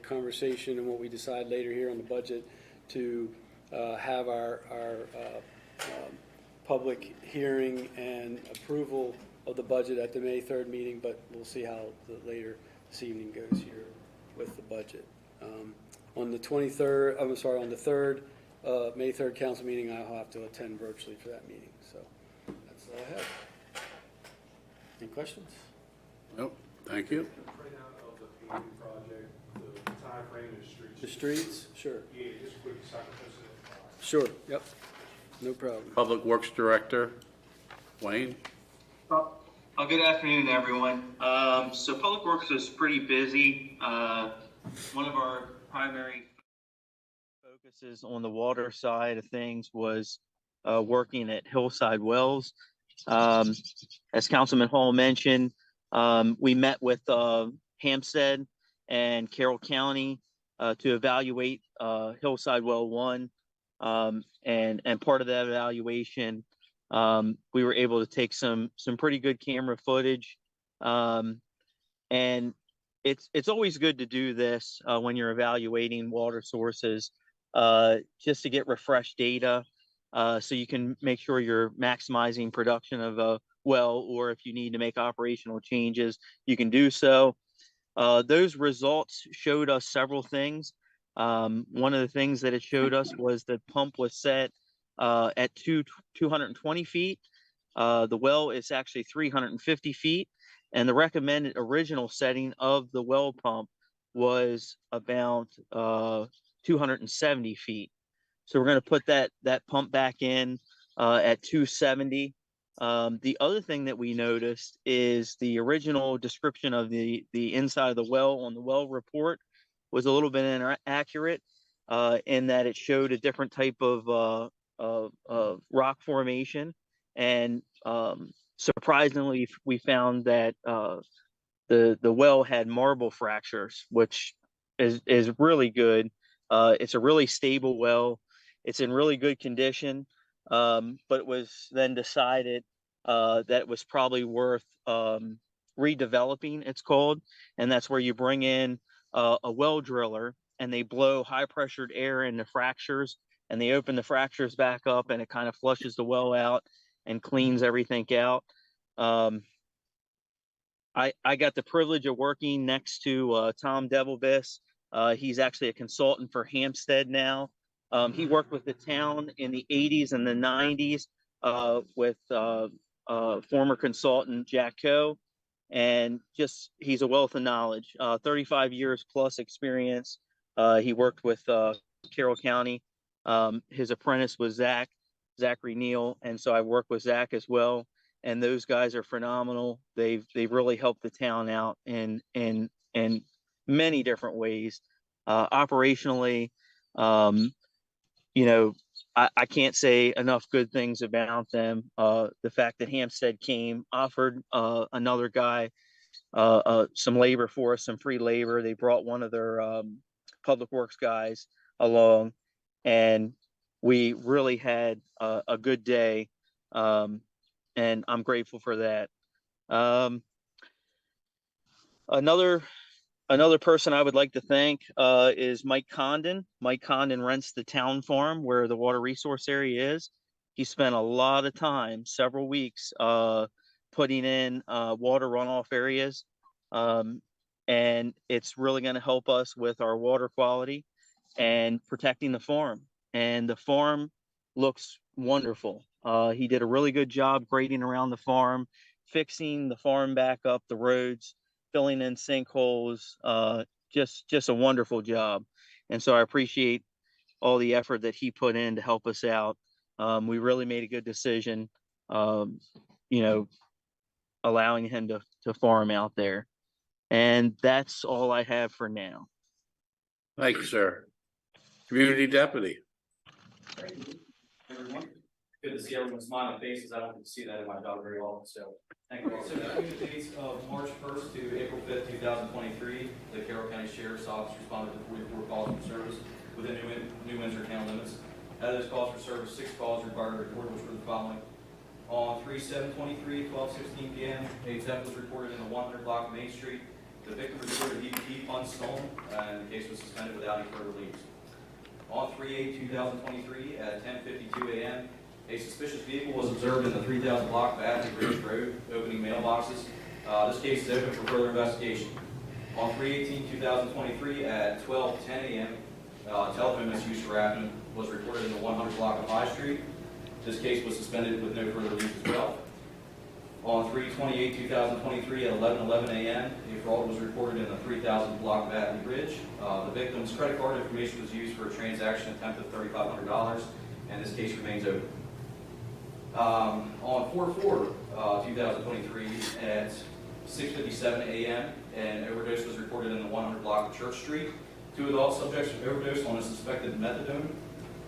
conversation and what we decide later here on the budget, to have our public hearing and approval of the budget at the May 3rd meeting, but we'll see how later this evening goes here with the budget. On the 23rd, on the 3rd, May 3rd council meeting, I'll have to attend virtually for that meeting. So that's all I have. Any questions? Nope, thank you. Printout of the paving project, the timeframe is streets. The streets? Sure. Yeah, just quick second. Sure, yep, no problem. Public Works Director, Wayne? Good afternoon, everyone. So Public Works is pretty busy. One of our primary focuses on the water side of things was working at Hillside Wells. As Councilman Hall mentioned, we met with Hampstead and Carroll County to evaluate Hillside Well 1. And part of that evaluation, we were able to take some pretty good camera footage. And it's always good to do this when you're evaluating water sources, just to get refreshed data, so you can make sure you're maximizing production of a well, or if you need to make operational changes, you can do so. Those results showed us several things. One of the things that it showed us was the pump was set at 220 feet. The well is actually 350 feet, and the recommended original setting of the well pump was about 270 feet. So we're going to put that pump back in at 270. The other thing that we noticed is the original description of the inside of the well on the well report was a little bit inaccurate, in that it showed a different type of rock formation, and surprisingly, we found that the well had marble fractures, which is really good. It's a really stable well. It's in really good condition, but it was then decided that it was probably worth redeveloping, it's called, and that's where you bring in a well driller and they blow high pressured air in the fractures, and they open the fractures back up, and it kind of flushes the well out and cleans everything out. I got the privilege of working next to Tom Devilbiss. He's actually a consultant for Hampstead now. He worked with the town in the 80s and the 90s with former consultant Jack Coe, and just he's a wealth of knowledge. 35 years plus experience. He worked with Carroll County. His apprentice was Zachary Neal, and so I worked with Zach as well. And those guys are phenomenal. They've really helped the town out in many different ways. Operationally, you know, I can't say enough good things about them. The fact that Hampstead came, offered another guy some labor for us, some free labor. They brought one of their public works guys along, and we really had a good day. And I'm grateful for that. Another person I would like to thank is Mike Condon. Mike Condon rents the town farm where the water resource area is. He spent a lot of time, several weeks, putting in water runoff areas. And it's really going to help us with our water quality and protecting the farm. And the farm looks wonderful. He did a really good job grading around the farm, fixing the farm back up, the roads, filling in sinkholes, just a wonderful job. And so I appreciate all the effort that he put in to help us out. We really made a good decision, allowing him to farm out there. And that's all I have for now. Thank you, sir. Community deputy. Thank you, everyone. Good to see everyone's smiling faces. I don't get to see that in my job very often, so thank you all. So between the dates of March 1st to April 5th, 2023, the Carroll County Sheriff's Office responded to 44 calls for service within New Windsor Town limits. Out of those calls for service, 6 calls required a report, which were the following. On 3/7/23 at 12:16 p.m., a theft was reported in the 100 block of Main Street. The victim reported EBT funds stolen, and the case was suspended without any further leads. On 3/8/2023 at 10:52 a.m., a suspicious vehicle was observed in the 3000 block of Avenue Ridge Road, opening mailboxes. This case is open for further investigation. On 3/18/2023 at 12:10 a.m., telephone misuse harassment was reported in the 100 block of High Street. This case was suspended with no further leads as well. On 3/28/2023 at 11:11 a.m., a fraud was reported in the 3000 block of Avenue Ridge. The victim's credit card information was used for a transaction attempt of $3,500, and this case remains open. On 4/4/2023 at 6:57 a.m., an overdose was reported in the 100 block of Church Street. 2 adult subjects were overdosed on a suspected methadone.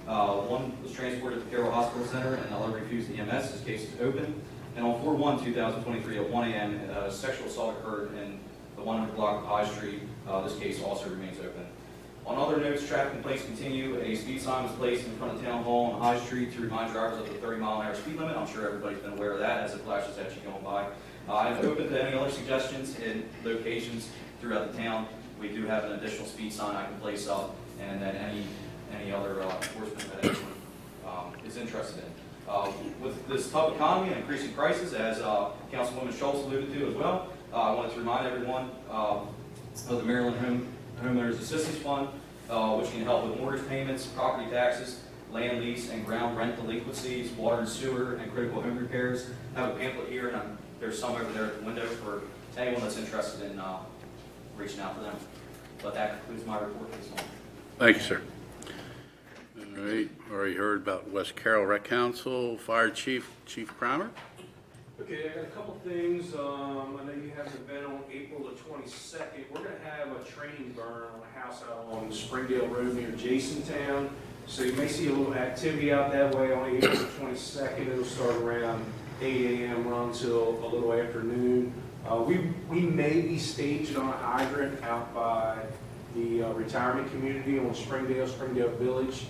One was transported to Carroll Hospital Center and the other refused EMS. This case is open. And on 4/1/2023 at 1 a.m., sexual assault occurred in the 100 block of High Street. This case also remains open. On other notes, traffic complaints continue. A speed sign was placed in front of Town Hall on High Street to remind drivers of the 30-mile-an-hour speed limit. I'm sure everybody's been aware of that as it flashes at you going by. I'm open to any other suggestions and locations throughout the town. We do have an additional speed sign I can place up, and then any other enforcement that anyone is interested in. With this tough economy and increasing prices, as Councilwoman Schultz alluded to as well, I wanted to remind everyone of the Maryland Homeowners Assistance Fund, which can help with mortgage payments, property taxes, land lease and ground rent delinquencies, water and sewer, and critical home repairs. I have a pamphlet here, and there's some over there at the window for anyone that's interested in reaching out to them. But that concludes my report this morning. Thank you, sir. All right, already heard about West Carroll Rec Council, Fire Chief Primer. Okay, I got a couple things. I know you have an event on April the 22nd. We're going to have a training burn on a house out on Springdale Road near Jasontown. So you may see a little activity out that way on April the 22nd. It'll start around 8 a.m. run till a little after noon. We may be staged on a hydrant out by the retirement community on Springdale Village.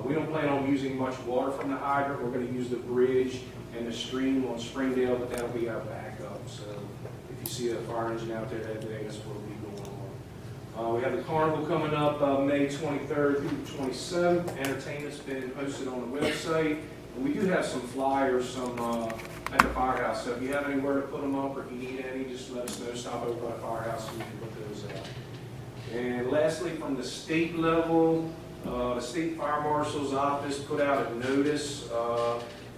We don't plan on using much water from the hydrant. We're going to use the bridge and the stream on Springdale, but that'll be our backup. So if you see a fire engine out there that day, that's what will be going on. We have the carnival coming up May 23rd through the 27th. Entertainment's been posted on the website. And we do have some flyers at the firehouse. So if you have anywhere to put them up or if you need any, just let us know. Stop over by the firehouse and we can put those out. And lastly, from the state level, the State Fire Marshal's Office put out a notice.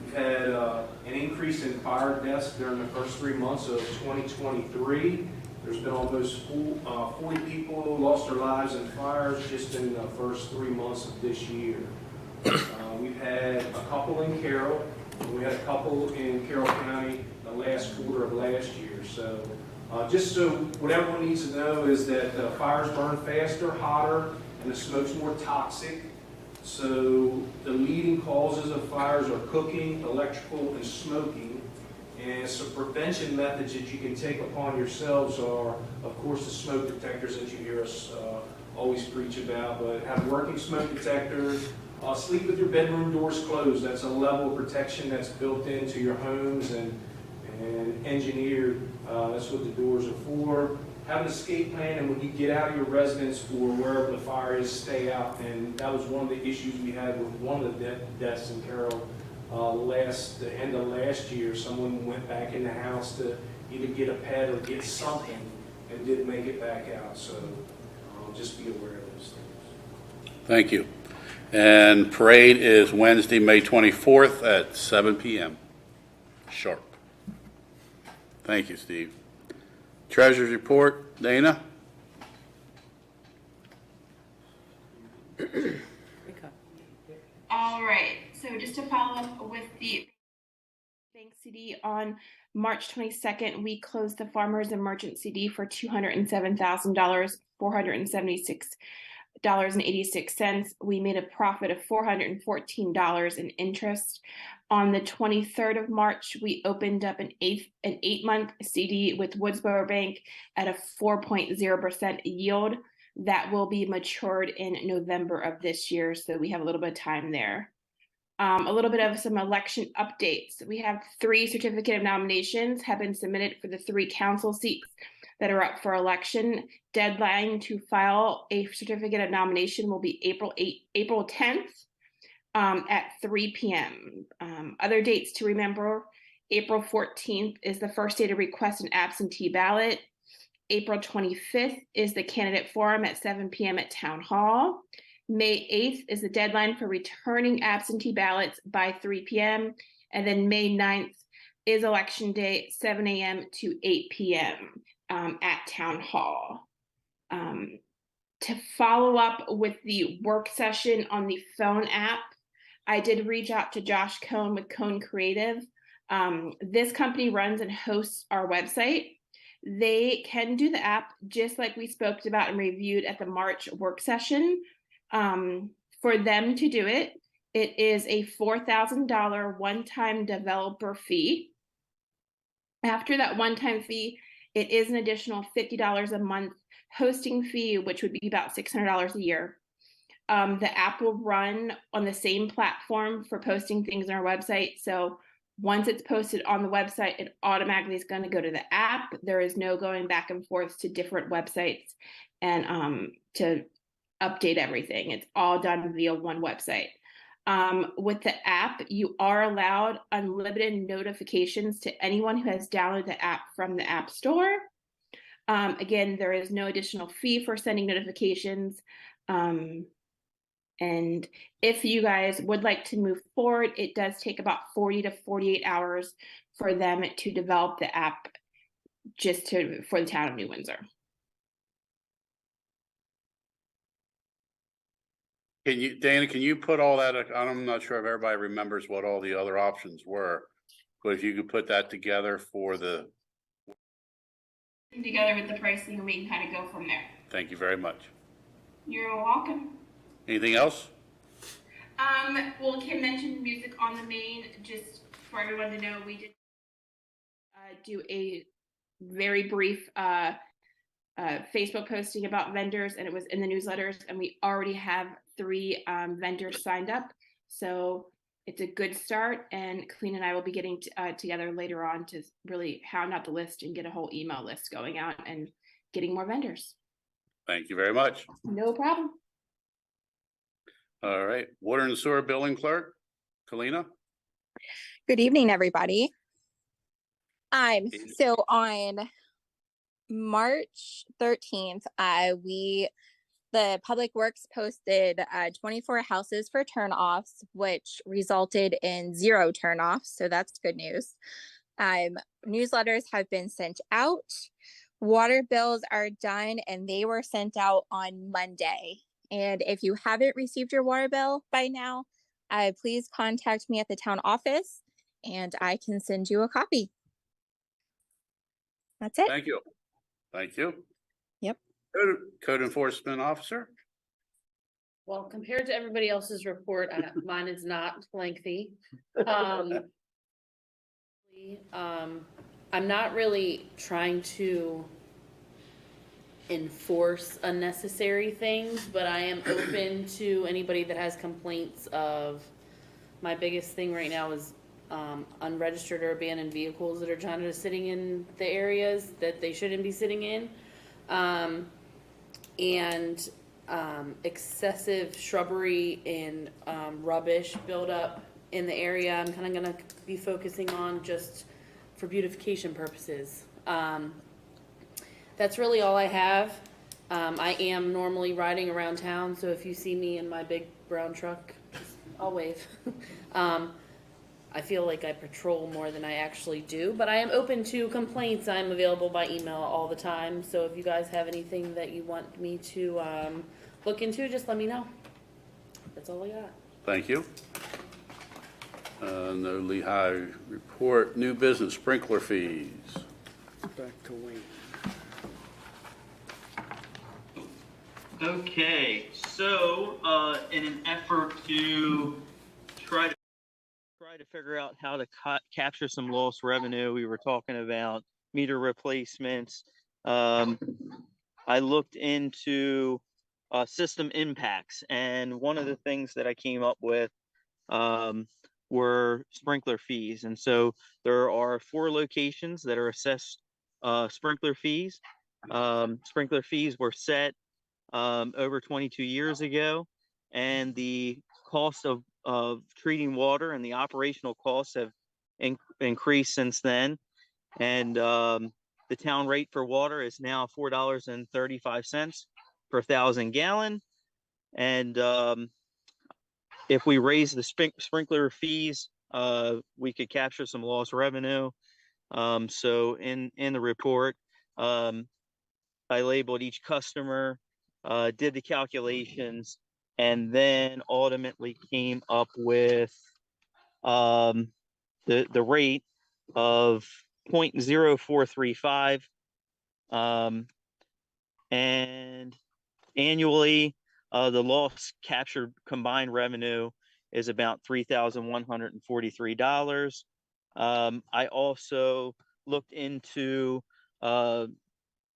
We've had an increase in fire deaths during the first 3 months of 2023. There's been almost 40 people who lost their lives in fires just in the first 3 months of this year. We've had a couple in Carroll, and we had a couple in Carroll County the last quarter of last year. So just so what everyone needs to know is that fires burn faster, hotter, and the smoke's more toxic. So the leading causes of fires are cooking, electrical, and smoking. And some prevention methods that you can take upon yourselves are, of course, the smoke detectors that you hear us always preach about, but have working smoke detectors. Sleep with your bedroom doors closed. That's a level of protection that's built into your homes and engineered. That's what the doors are for. Have an escape plan, and when you get out of your residence or wherever the fire is, stay out. And that was one of the issues we had with one of the deaths in Carroll the end of last year. Someone went back in the house to either get a pet or get something and didn't make it back out. So just be aware of those things. Thank you. And parade is Wednesday, May 24th at 7 p.m. sharp. Thank you, Steve. Treasurer's report, Dana? All right, so just to follow up with the bank CD, on March 22nd, we closed the Farmers and Merchant CD for $207,000, $476.86. We made a profit of $414 in interest. On the 23rd of March, we opened up an 8-month CD with Woodsboro Bank at a 4.0% yield. That will be matured in November of this year, so we have a little bit of time there. A little bit of some election updates. We have 3 certificate of nominations have been submitted for the 3 council seats that are up for election. Deadline to file a certificate of nomination will be April 10th. At 3 p.m. Other dates to remember: April 14th is the first day to request an absentee ballot. April 25th is the candidate forum at 7 p.m. at Town Hall. May 8th is the deadline for returning absentee ballots by 3 p.m. And then May 9th is election day, 7 a.m. to 8 p.m. At Town Hall. To follow up with the work session on the phone app, I did reach out to Josh Cohn with Cohn Creative. This company runs and hosts our website. They can do the app just like we spoke about and reviewed at the March work session. For them to do it, it is a $4,000 one-time developer fee. After that one-time fee, it is an additional $50 a month hosting fee, which would be about $600 a year. The app will run on the same platform for posting things on our website. So Once it's posted on the website, it automatically is going to go to the app. There is no going back and forth to different websites and to update everything. It's all done via one website. With the app, you are allowed unlimited notifications to anyone who has downloaded the app from the App Store. Again, there is no additional fee for sending notifications. And if you guys would like to move forward, it does take about 40 to 48 hours for them to develop the app for the town of New Windsor. Dana, can you put all that, I'm not sure if everybody remembers what all the other options were, but if you could put that together for the. Together with the pricing and we can kind of go from there. Thank you very much. You're welcome. Anything else? Well, Kim mentioned music on the main, just for everyone to know, we did do a very brief Facebook posting about vendors, and it was in the newsletters, and we already have 3 vendors signed up. So it's a good start, and Colleen and I will be getting together later on to really hound out the list and get a whole email list going out and getting more vendors. Thank you very much. No problem. All right, water and sewer billing clerk, Kalina. Good evening, everybody. So on March 13th, the Public Works posted 24 houses for turnoffs, which resulted in 0 turnoffs. So that's good news. Newsletters have been sent out. Water bills are done and they were sent out on Monday. And if you haven't received your water bill by now, please contact me at the town office and I can send you a copy. That's it. Thank you. Thank you. Yep. Code enforcement officer. Well, compared to everybody else's report, mine is not lengthy. I'm not really trying to enforce unnecessary things, but I am open to anybody that has complaints of, my biggest thing right now is unregistered or abandoned vehicles that are kind of sitting in the areas that they shouldn't be sitting in, and excessive shrubbery and rubbish buildup in the area. I'm kind of going to be focusing on just for beautification purposes. That's really all I have. I am normally riding around town, so if you see me in my big brown truck, I'll wave. I feel like I patrol more than I actually do, but I am open to complaints. I'm available by email all the time, so if you guys have anything that you want me to look into, just let me know. That's all I got. Thank you. No Lehigh report. New business sprinkler fees. Back to Wayne. Okay, so in an effort to try to figure out how to capture some lost revenue, we were talking about meter replacements. I looked into system impacts, and one of the things that I came up with were sprinkler fees. And so there are 4 locations that are assessed sprinkler fees. Sprinkler fees were set over 22 years ago, and the cost of treating water and the operational costs have increased since then. And the town rate for water is now $4.35 per 1,000 gallon. And if we raise the sprinkler fees, we could capture some lost revenue. So in the report, I labeled each customer, did the calculations, and then ultimately came up with the rate of 0.0435, and annually the loss captured combined revenue is about $3,143. I also looked into the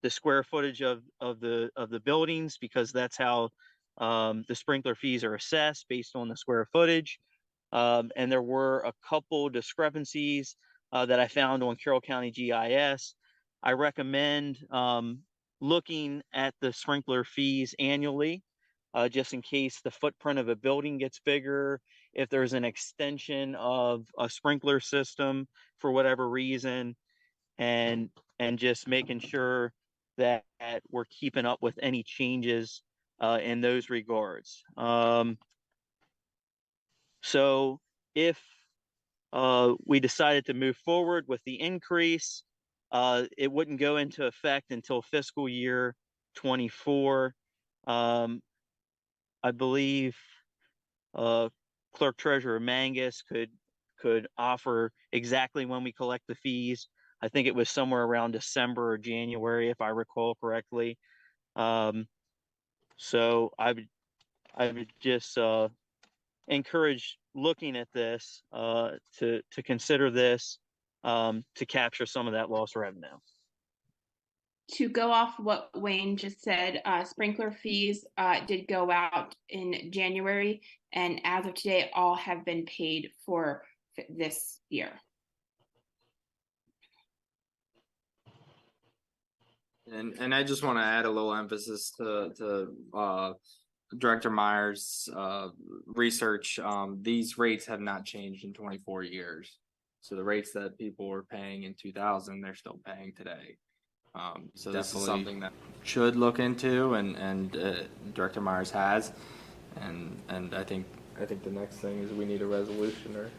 square footage of the buildings, because that's how the sprinkler fees are assessed, based on the square footage. and there were a couple discrepancies that I found on Carroll County GIS. I recommend looking at the sprinkler fees annually, just in case the footprint of a building gets bigger, if there's an extension of a sprinkler system for whatever reason, and just making sure that we're keeping up with any changes in those regards. So if we decided to move forward with the increase, it wouldn't go into effect until fiscal year 24. I believe Clerk Treasurer Mangus could offer exactly when we collect the fees. I think it was somewhere around December or January, if I recall correctly. So I would just encourage looking at this to consider this to capture some of that lost revenue. To go off what Wayne just said, sprinkler fees did go out in January, and as of today, all have been paid for this year. And I just want to add a little emphasis to Director Myers' research. These rates have not changed in 24 years. So the rates that people were paying in 2000, they're still paying today. So this is something that should look into, and Director Myers has, and I think the next thing is we need a resolution or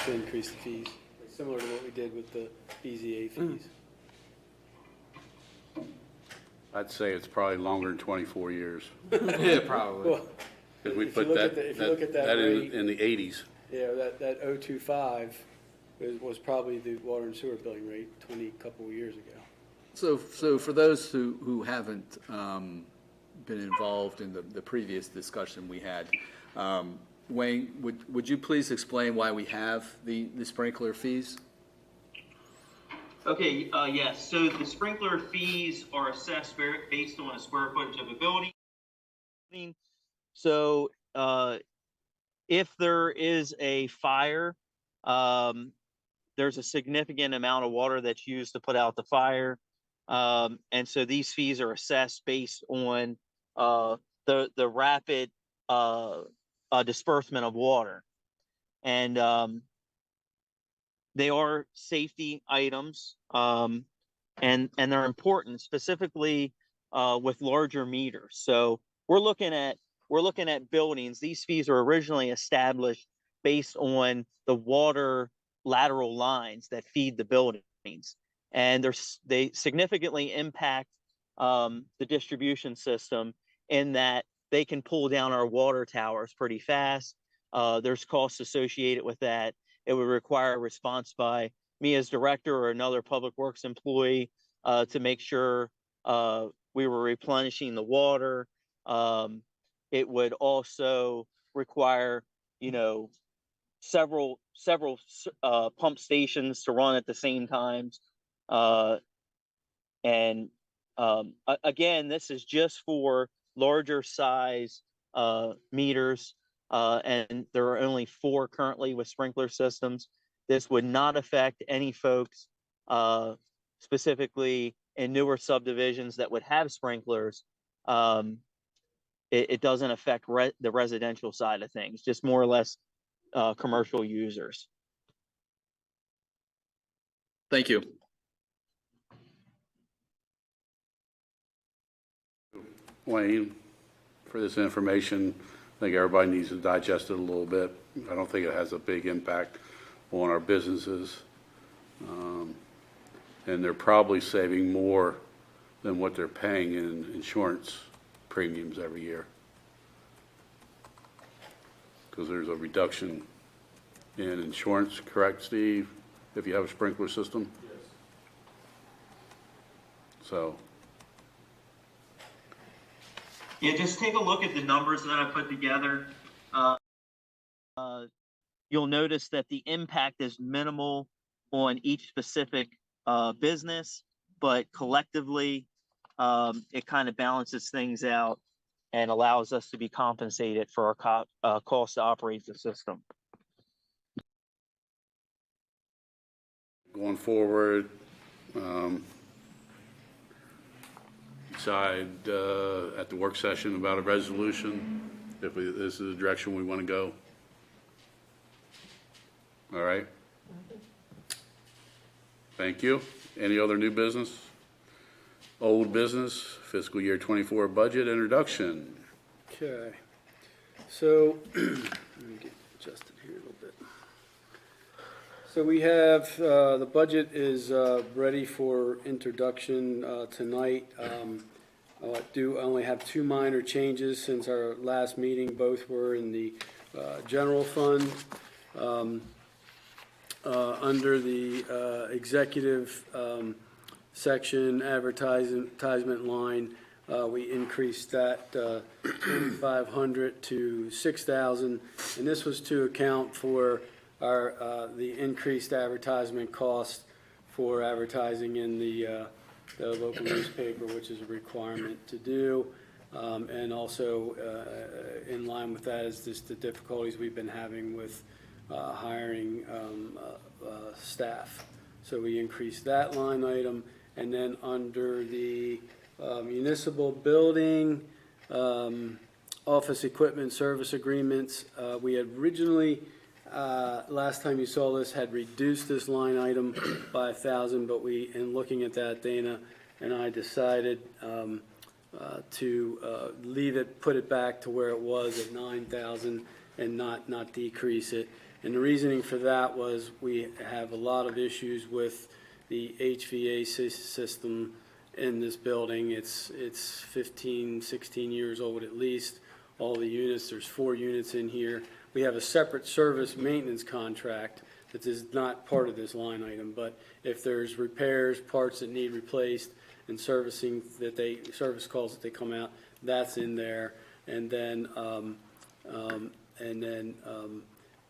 to increase the fees, similar to what we did with the BZA fees. I'd say it's probably longer than 24 years. Yeah, probably. Well, Because we if you put look at the- if you look at that rate- in the 80s. Yeah, that 025 was probably the water and sewer billing rate couple of years ago. So for those who haven't been involved in the previous discussion we had, Wayne, would you please explain why we have the sprinkler fees? Okay, yes, so the sprinkler fees are assessed based on a square footage of a building. So if there is a fire, there's a significant amount of water that's used to put out the fire. And so these fees are assessed based on the rapid disbursement of water. And they are safety items, and they're important, specifically with larger meters. So we're looking at buildings. These fees were originally established based on the water lateral lines that feed the buildings, and they significantly impact the distribution system in that they can pull down our water towers pretty fast. There's costs associated with that. It would require a response by me as director or another public works employee to make sure we were replenishing the water. It would also require, several pump stations to run at the same times. And again, this is just for larger size meters, and there are only 4 currently with sprinkler systems. This would not affect any folks specifically in newer subdivisions that would have sprinklers. It doesn't affect the residential side of things, just more or less commercial users. Thank you. Wayne, for this information, I think everybody needs to digest it a little bit. I don't think it has a big impact on our businesses. And they're probably saving more than what they're paying in insurance premiums every year. Because there's a reduction in insurance, correct, Steve, if you have a sprinkler system? Yes. So. Yeah, just take a look at the numbers that I put together. You'll notice that the impact is minimal on each specific business, but collectively, it kind of balances things out. and allows us to be compensated for our cost to operate the system. Going forward, decide at the work session about a resolution, if this is the direction we want to go. All right. Thank you. Any other new business? Old business, fiscal year 24 budget introduction. Okay. So, let me get adjusted here a little bit. So we have, the budget is ready for introduction tonight. I only have two minor changes since our last meeting. Both were in the general fund. Under the executive section advertisement line, we increased that $2,500 to $6,000, and this was to account for our the increased advertisement cost for advertising in the local newspaper, which is a requirement to do, and also in line with that is just the difficulties we've been having with hiring staff. So we increased that line item, and then under the municipal building office equipment service agreements, we had originally, last time you saw this, had reduced this line item by $1,000, but in looking at that, Dana and I decided to leave it, put it back to where it was at $9,000 and not decrease it. And the reasoning for that was we have a lot of issues with the HVAC system in this building. It's 15, 16 years old at least. All the units, there's 4 units in here. We have a separate service maintenance contract that is not part of this line item, but if there's repairs, parts that need replaced, and service calls that they come out, that's in there. And then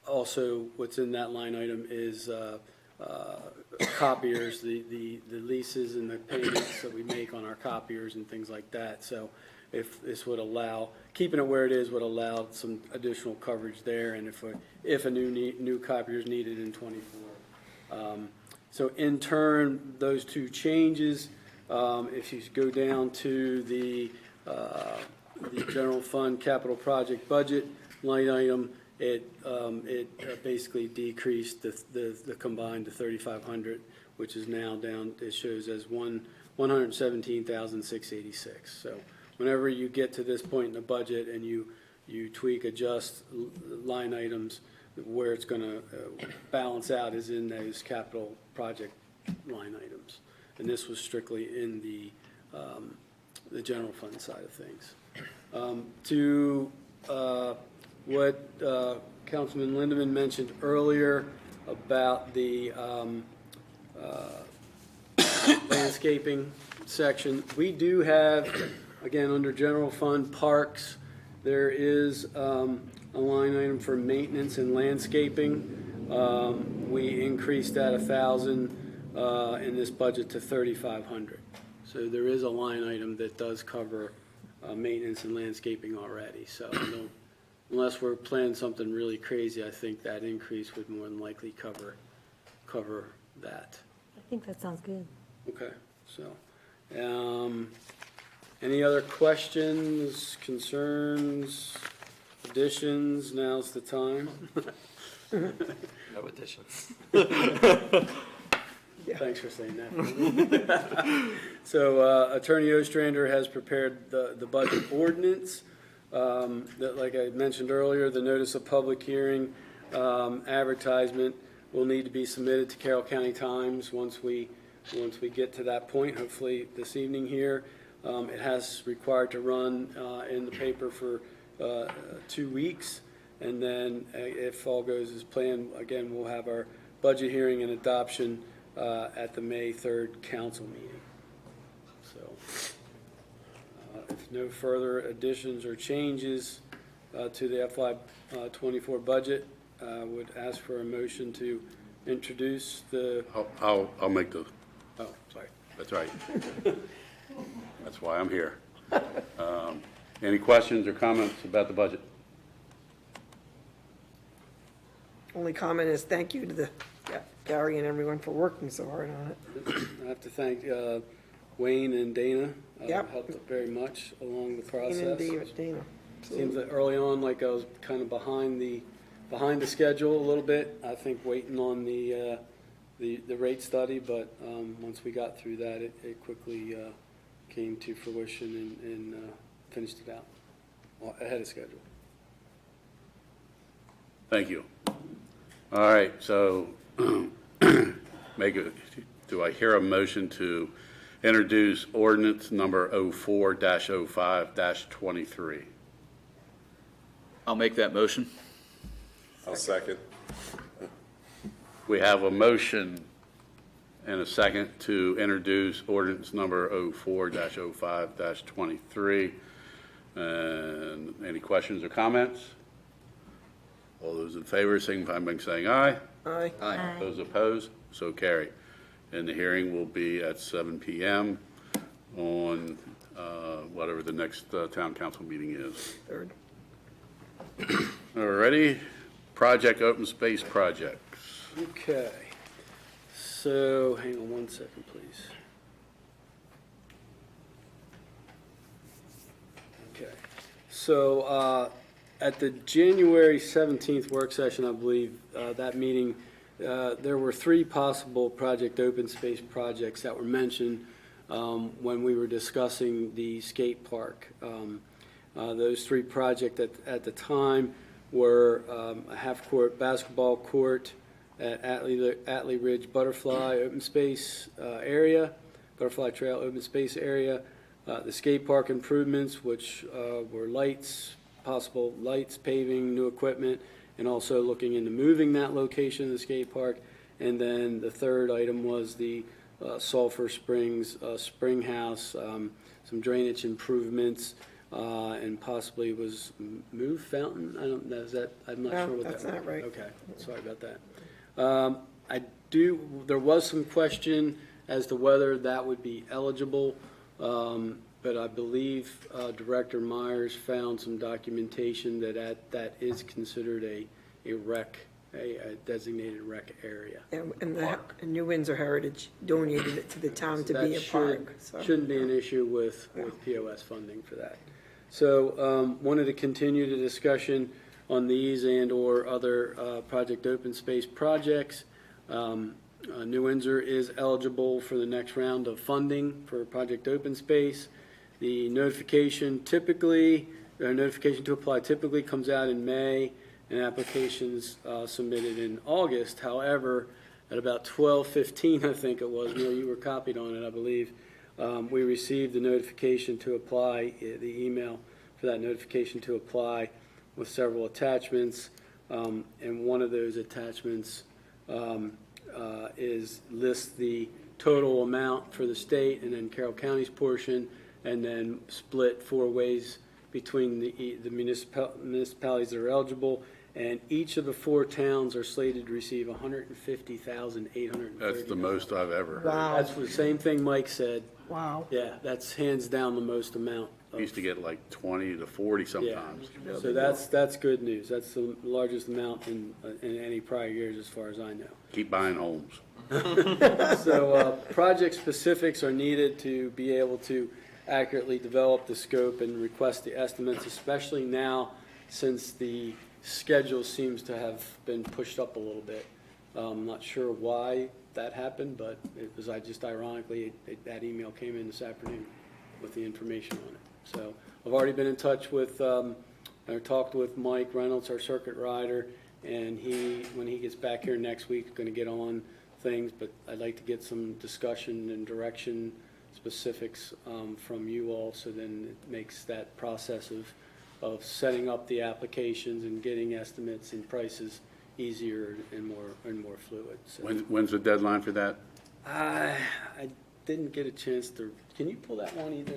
also what's in that line item is copiers, the leases and the payments that we make on our copiers and things like that. So if this would allow, keeping it where it is would allow some additional coverage there, and if a new copier is needed in 24. So in turn, those two changes, if you go down to the general fund capital project budget line item, it basically decreased the combined to $3,500, which is now down. It shows as $117,686. So whenever you get to this point in the budget and you tweak, adjust line items, where it's going to balance out is in those capital project line items, and this was strictly in the general fund side of things. What Councilman Lindeman mentioned earlier about the landscaping section, we do have, again, under general fund parks, there is a line item for maintenance and landscaping. We increased that $1,000 in this budget to $3,500. So there is a line item that does cover maintenance and landscaping already. So unless we're planning something really crazy, I think that increase would more than likely cover that. I think that sounds good. Okay, so any other questions, concerns, additions? Now's the time. No additions. Thanks for saying that. So Attorney Ostrander has prepared the budget ordinance. That, like I mentioned earlier, the notice of public hearing advertisement will need to be submitted to Carroll County Times once we get to that point, hopefully this evening here. It has required to run in the paper for 2 weeks, and then if all goes as planned, again, we'll have our budget hearing and adoption at the May 3rd council meeting. So if no further additions or changes to the FY24 budget, I would ask for a motion to introduce the... I'll make the... Oh, sorry. That's right. That's why I'm here. Any questions or comments about the budget? Only comment is thank you to the Gary and everyone for working so hard on it. I have to thank Wayne and Dana. Yep. Helped very much along the process. And Dana. Seems that early on, like I was kind of behind the schedule a little bit. I think waiting on the rate study, but once we got through that, it quickly came to fruition and finished it out ahead of schedule. Thank you. All right, so do I hear a motion to introduce ordinance number 04-05-23? I'll make that motion. I'll second. We have a motion and a second to introduce ordinance number 04-05-23. And any questions or comments? All those in favor, signify by saying aye. Aye. Aye. Those opposed, so carried. And the hearing will be at 7 p.m. on whatever the next town council meeting is. Third. All righty, project open space projects. Okay. So, hang on one second, please. Okay. So, at the January 17th work session, I believe, that meeting, there were 3 possible project open space projects that were mentioned when we were discussing the skate park. Those 3 projects at the time were a half-court basketball court at Atlee Ridge Butterfly Open Space area, Butterfly Trail Open Space area, the skate park improvements, which were lights, possible lights, paving, new equipment, and also looking into moving that location of the skate park. And then the third item was the Sulphur Springs Spring House, some drainage improvements, and possibly was move fountain. I don't know. Is that? I'm not sure what that's that. not right. Okay, sorry about that. There was some question as to whether that would be eligible. But I believe Director Myers found some documentation that is considered a designated rec area. And New Windsor Heritage donated it to the town to be a park. So. Shouldn't be an issue with POS funding for that. So wanted to continue the discussion on these and or other project open space projects. New Windsor is eligible for the next round of funding for project open space. The notification to apply typically comes out in May, and applications submitted in August. However, at about 12:15, I think it was, Neil, you were copied on it, I believe, we received the notification to apply, the email for that notification to apply with several attachments, and one of those attachments lists the total amount for the state and then Carroll County's portion, and then split 4 ways between the municipalities that are eligible, and each of the 4 towns are slated to receive $150,830. That's the most I've ever heard. Wow. That's the same thing Mike said. Wow. Yeah, that's hands down the most amount. We used to get like 20 to 40 sometimes. Yeah. So that's good news. That's the largest amount in any prior years, as far as I know. Keep buying homes. So project specifics are needed to be able to accurately develop the scope and request the estimates, especially now since the schedule seems to have been pushed up a little bit. I'm not sure why that happened, but it was ironically that email came in this afternoon with the information on it. So I've already been in touch with, I talked with Mike Reynolds, our circuit rider, and when he gets back here next week, going to get on things, but I'd like to get some discussion and direction specifics from you all, so then it makes that process of setting up the applications and getting estimates and prices easier and more fluid. So. When's the deadline for that? I didn't get a chance to. Can you pull that one either?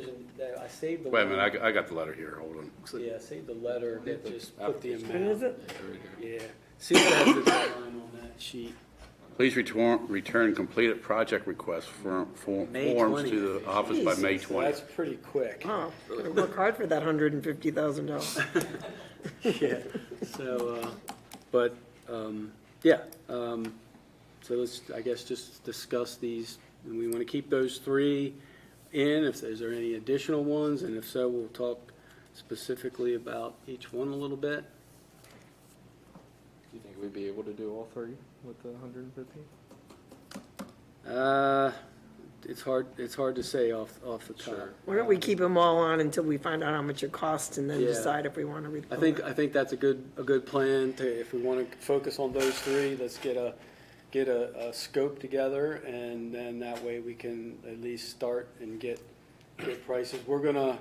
I saved the. Wait a minute, I got the letter here. Hold on. Yeah, I saved the letter that just put the amount. When is it? Yeah. See if it has the deadline on that sheet. Please return completed project requests forms May to 20th. the office by May Jesus, 20th. That's pretty quick. Wow, gotta work hard for that $150,000. Yeah, so, but, yeah, so let's, I guess, just discuss these, and we want to keep those three in, if there's any additional ones, and if so, we'll talk specifically about each one a little bit. Do you think we'd be able to do all three with the 150? It's hard to say off the top. Why don't we keep them all on until we find out how much it costs and then Yeah. decide if we want to I think that's a good plan to, if we want to focus on those three, let's get a scope together, and then that way we can at least start and get prices. We're gonna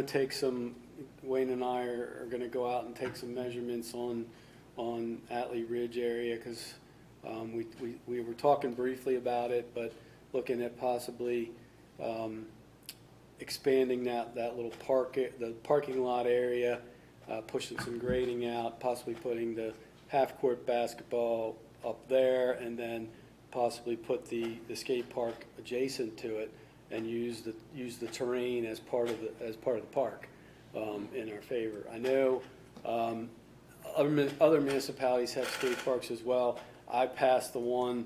take some, Wayne and I are gonna go out and take some measurements on Atlee Ridge area, because we were talking briefly about it, but looking at possibly expanding that little the parking lot area, pushing some grading out, possibly putting the half-court basketball up there, and then possibly put the skate park adjacent to it, and use the terrain as part of the park in our favor. I know other municipalities have skate parks as well. I passed the one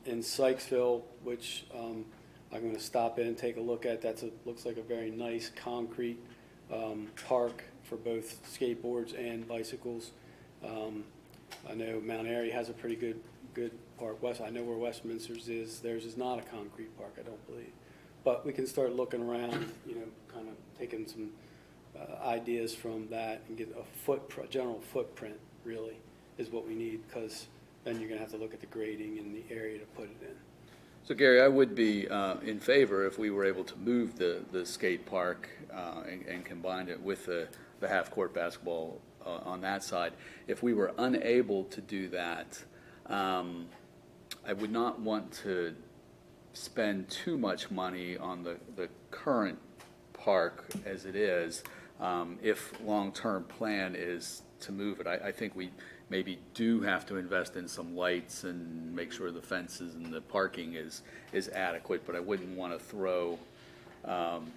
in Sykesville, which I'm going to stop in and take a look at. Looks like a very nice concrete park for both skateboards and bicycles. I know Mount Airy has a pretty good park. I know where Westminster's is. Theirs is not a concrete park, I don't believe. But we can start looking around, kind of taking some ideas from that and get a general footprint, really, is what we need, because then you're going to have to look at the grading and the area to put it in. So Gary, I would be in favor if we were able to move the skate park and combine it with the half-court basketball on that side. If we were unable to do that, I would not want to spend too much money on the current park as it is. If long-term plan is to move it, I think we maybe do have to invest in some lights and make sure the fences and the parking is adequate, but I wouldn't want to throw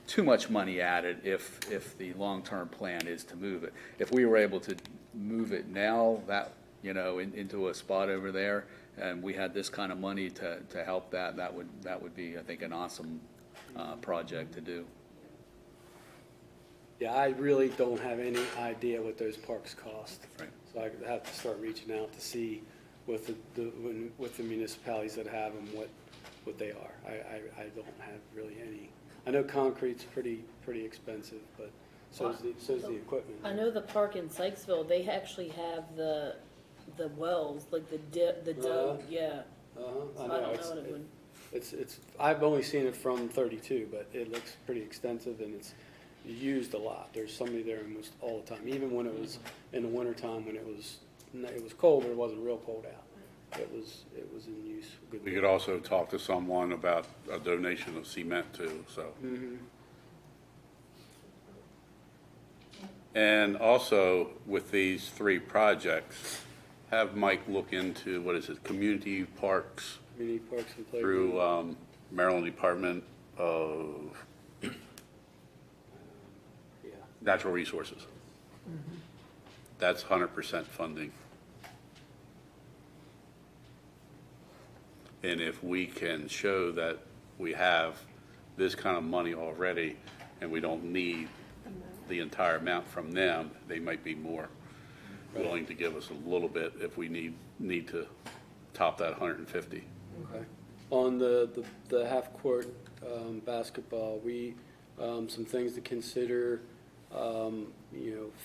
too much money at it if the long-term plan is to move it. If we were able to move it now, that into a spot over there, and we had this kind of money to help that would be, I think, an awesome project to do. Yeah, I really don't have any idea what those parks cost. Right. So I have to start reaching out to see with the municipalities that have them what they are. I don't have really any. I know concrete's pretty expensive, but so's the equipment. I know the park in Sykesville, they actually have the wells, like the dome, yeah. I So I know, don't know what it would. it's I've only seen it from 32, but it looks pretty extensive, and it's used a lot. There's somebody there almost all the time, even when it was in the wintertime when it was cold, but it wasn't real cold out. It was in use. We could also talk to someone about a donation of cement too, so. Mm-hmm. And also, with these three projects, have Mike look into, community parks Community parks and playgrounds. through Maryland Department of Natural Resources. Mm-hmm. That's 100% funding. And if we can show that we have this kind of money already and we don't need the entire amount from them, they might be more willing to give us a little bit if we need to top that 150. Okay. On the half-court basketball, some things to consider.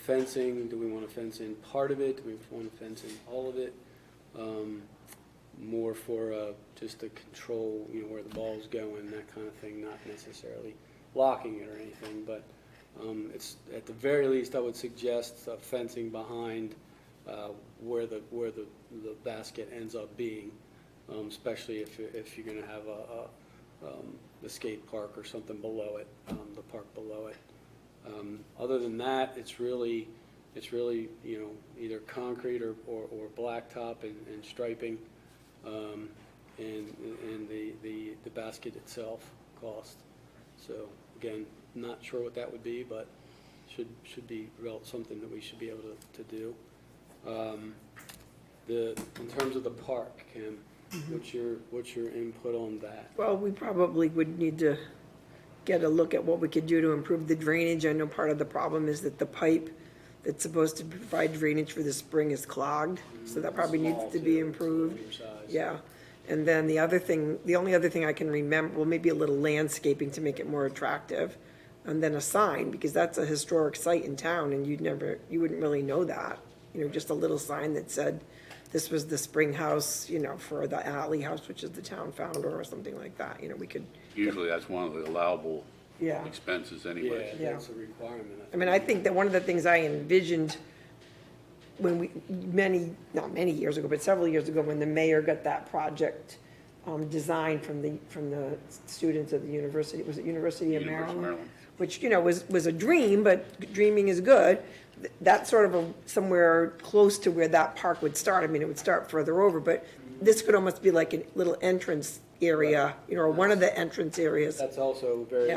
Fencing. Do we want to fence in part of it? Do we want to fence in all of it? More for just to control, where the ball's going, that kind of thing. Not necessarily blocking it or anything, but it's at the very least I would suggest fencing behind where the basket ends up being, especially if you're going to have the skate park or something below it, the park below it. Other than that, it's really either concrete or blacktop and striping. and the basket itself cost. So again, not sure what that would be, but should be something that we should be able to do. In terms of the park, Kim, what's your input on that? Well, we probably would need to get a look at what we could do to improve the drainage. I know part of the problem is that the pipe that's supposed to provide drainage for the spring is clogged, so that probably needs to be improved. Yeah, and then the only other thing I can remember, well, maybe a little landscaping to make it more attractive, and then a sign, because that's a historic site in town, and you wouldn't really know that. Just a little sign that said, this was the spring house, for the Alley House, which is the town founder, or something like that. We could. Usually that's one of the allowable Yeah. expenses anyway. Yeah, that's a requirement. I mean, I think that one of the things I envisioned when not many years ago, but several years ago, when the mayor got that project designed from the students of the university, was it University of Maryland? Which, was a dream, but dreaming is good. That's sort of somewhere close to where that park would start. I mean, it would start further over, but this could almost be like a little entrance area, or one of the entrance areas. That's also very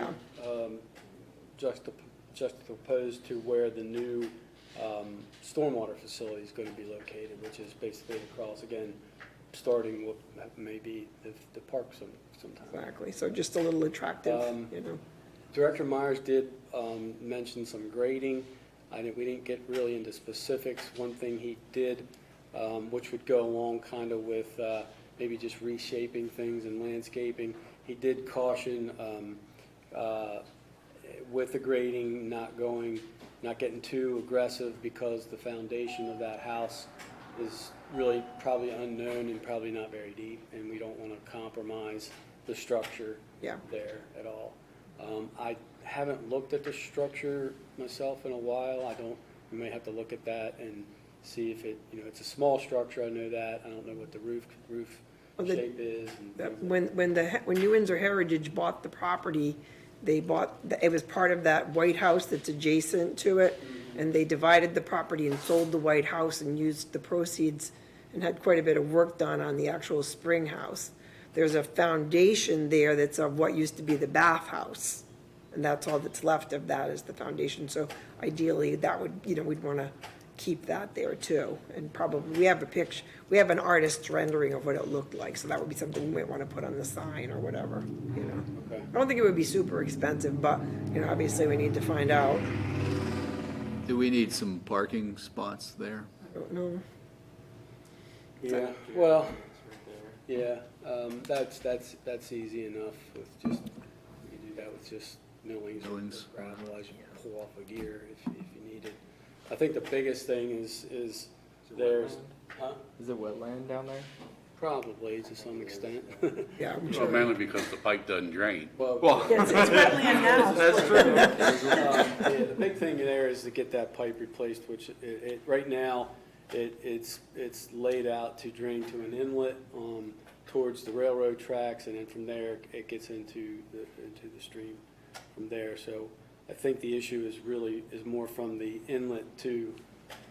juxtaposed to where the new stormwater facility is going to be located, which is basically across, again, starting what may be the park sometime. Exactly, so just a little attractive, Director Myers did mention some grading. We didn't get really into specifics. One thing he did, which would go along kind of with maybe just reshaping things and landscaping, he did caution with the grading not getting too aggressive, because the foundation of that house is really probably unknown and probably not very deep, and we don't want to compromise the structure there at all. I haven't looked at the structure myself in a while. We may have to look at that and see if it's a small structure. I know that. I don't know what the roof shape is. When New Windsor Heritage bought the property, it was part of that White House that's adjacent to it, and they divided the property and sold the White House and used the proceeds and had quite a bit of work done on the actual spring house. There's a foundation there that's of what used to be the bathhouse, and that's all that's left of that is the foundation. So ideally, that would, we'd want to keep that there too. And probably we have an artist's rendering of what it looked like, so that would be something we might want to put on the sign or whatever. Okay. I don't think it would be super expensive, but obviously we need to find out. Do we need some parking spots there? I don't know. Yeah. Well. Yeah. That's easy enough with just, you can do that with just millings or gravel as you pull off a gear if you need it. I think the biggest thing is there's. Huh? Is it wetland down there? Probably to some extent. Yeah, I'm Well, mainly because the pipe doesn't drain. Yes, it's wetland now. That's true. The big thing there is to get that pipe replaced, which right now it's laid out to drain to an inlet towards the railroad tracks, and then from there it gets into the stream from there. So I think the issue is more from the inlet to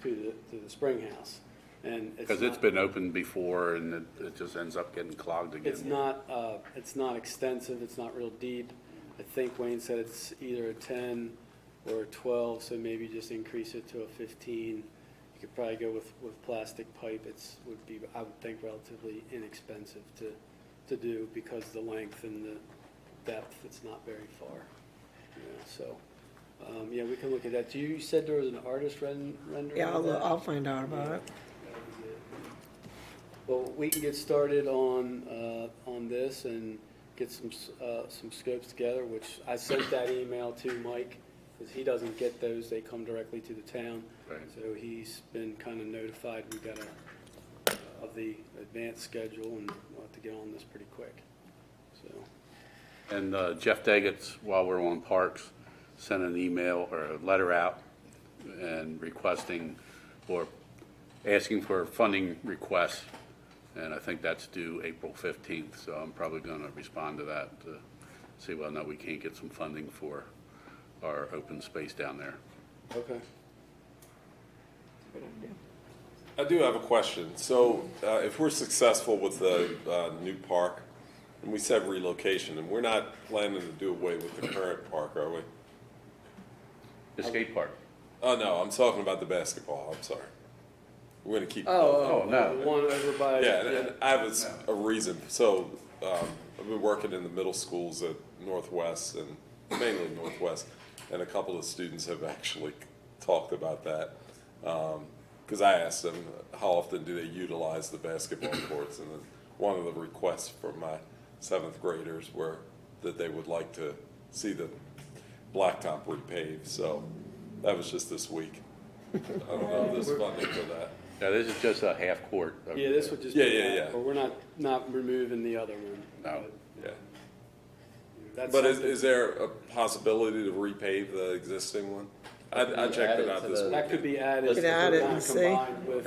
the spring house. And Because it's been opened before and it just ends up getting clogged again. It's not extensive, it's not real deep. I think Wayne said it's either a 10 or a 12, so maybe just increase it to a 15. You could probably go with plastic pipe. Would be, I would think, relatively inexpensive to do because the length and the depth, it's not very far. So yeah, we can look at that. You said there was an artist rendering? Yeah, I'll find out about it. Well, we can get started on this and get some scopes together, which I sent that email to Mike, because he doesn't get those. They come directly to the town. Right. So he's been kind of notified we got of the advance schedule, and we'll have to get on this pretty quick. So. And Jeff Daggett, while we're on parks, sent an email or a letter out and requesting or asking for funding requests, and I think that's due April 15th, so I'm probably going to respond to that to see whether or not we can't get some funding for our open space down there. Okay. I do have a question. So if we're successful with the new park, and we said relocation, and we're not planning to do away with the current park, are we? The skate park. Oh, no, I'm talking about the basketball. I'm sorry. We're going to keep. no. The one over by. Yeah, and I have a reason. So I've been working in the middle schools at Northwest, and mainly Northwest, and a couple of students have actually talked about that. Because I asked them, how often do they utilize the basketball courts? And then one of the requests from my 7th graders were that they would like to see the blacktop repaved. So that was just this week. I don't know if there's funding for that. Yeah, this is just a half court. Yeah, this would just. Yeah. But we're not removing the other one. No. Yeah. That's But something- is there a possibility to repave the existing one? I checked it out this week. That could be added. Could add it and not see. combined with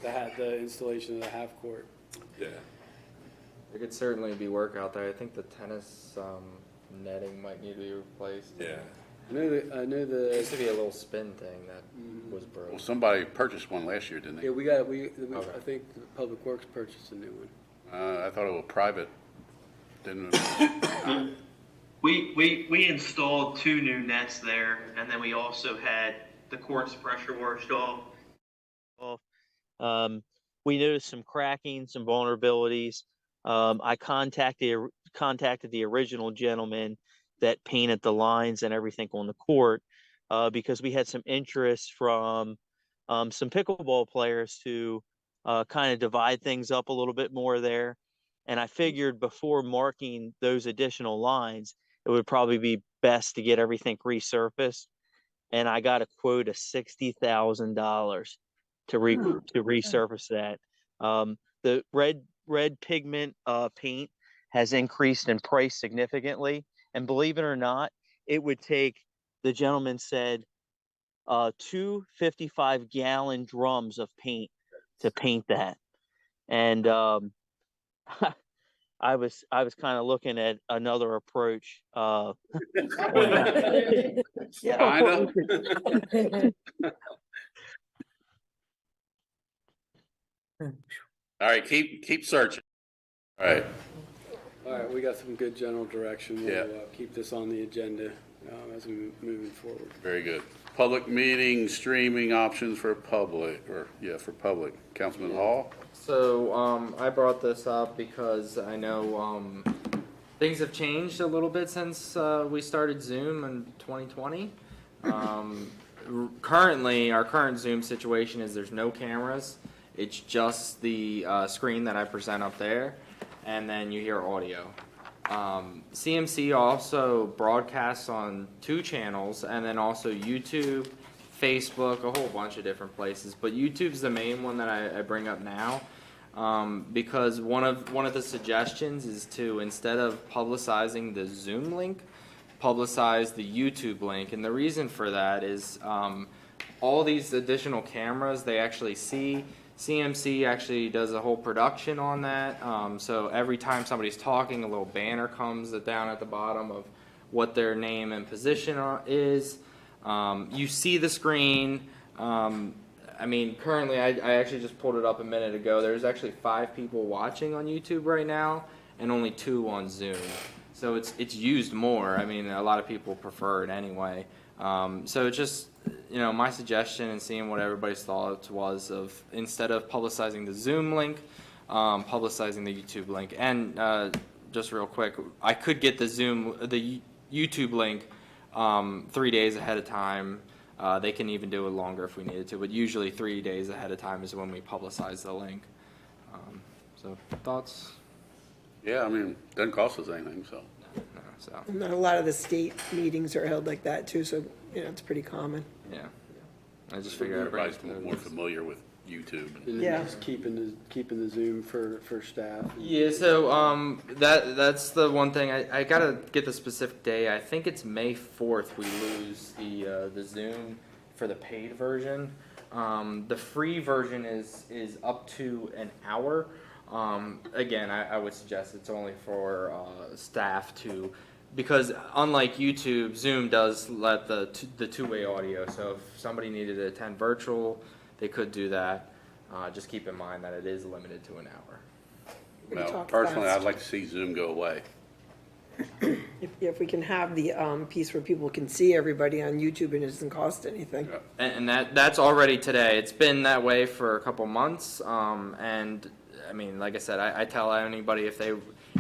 Okay. the installation of the half court. Yeah. There could certainly be work out there. I think the tennis netting might need to be replaced. Yeah. I know There the. used to be a little spin thing that was broke. Well, somebody purchased one last year, didn't they? Yeah, we Okay. I think the Public Works purchased a new one. I thought it was private. Didn't. We installed 2 new nets there, and then we also had the courts pressure washed off. We noticed some cracking, some vulnerabilities. I contacted the original gentleman that painted the lines and everything on the court because we had some interest from some pickleball players to kind of divide things up a little bit more there. And I figured before marking those additional lines, it would probably be best to get everything resurfaced. And I got a quote of $60,000 to resurface that. The red pigment paint has increased in price significantly. And believe it or not, it would take, the gentleman said, 2 55-gallon drums of paint to paint that. And I was kind of looking at another approach. Kinda. All right, keep searching. All right. All right, we got some good general direction. We'll Yeah. keep this on the agenda as we moving forward. Very good. Public meeting streaming options for public, for public. Councilman Hall? So I brought this up because I know things have changed a little bit since we started Zoom in 2020. Currently, our current Zoom situation is there's no cameras. It's just the screen that I present up there, and then you hear audio. CMC also broadcasts on 2 channels, and then also YouTube, Facebook, a whole bunch of different places. But YouTube's the main one that I bring up now, because one of the suggestions is to, instead of publicizing the Zoom link, publicize the YouTube link. And the reason for that is all these additional cameras, they actually see. CMC actually does a whole production on that. So every time somebody's talking, a little banner comes down at the bottom of what their name and position is. You see the screen. I mean, currently, I actually just pulled it up a minute ago. There's actually 5 people watching on YouTube right now, and only 2 on Zoom. So it's used more. I mean, a lot of people prefer it anyway. So it's just, my suggestion and seeing what everybody's thoughts was of, instead of publicizing the Zoom link, publicizing the YouTube link. And just real quick, I could get the YouTube link 3 days ahead of time. They can even do it longer if we needed to, but usually 3 days ahead of time is when we publicize the link. So thoughts? Yeah, I mean, it doesn't cost us anything, so. So And a lot of the state meetings are held like that too, so, it's pretty common. yeah, I just figured I'd bring it Everybody's to more familiar with YouTube. And Yeah. just keeping the Zoom for staff. Yeah, so that's the one thing I gotta get the specific day. I think it's May 4th we lose the Zoom for the paid version. The free version is up to an hour. Again, I would suggest it's only for staff to, because unlike YouTube, Zoom does let the two-way audio. So if somebody needed to attend virtual, they could do that. just keep in mind that it is limited to an hour. Well, personally, I'd like to see Zoom go away. If we can have the piece where people can see everybody on YouTube and it doesn't cost anything. And that's already today. It's been that way for a couple months. And I mean, like I said, I tell anybody if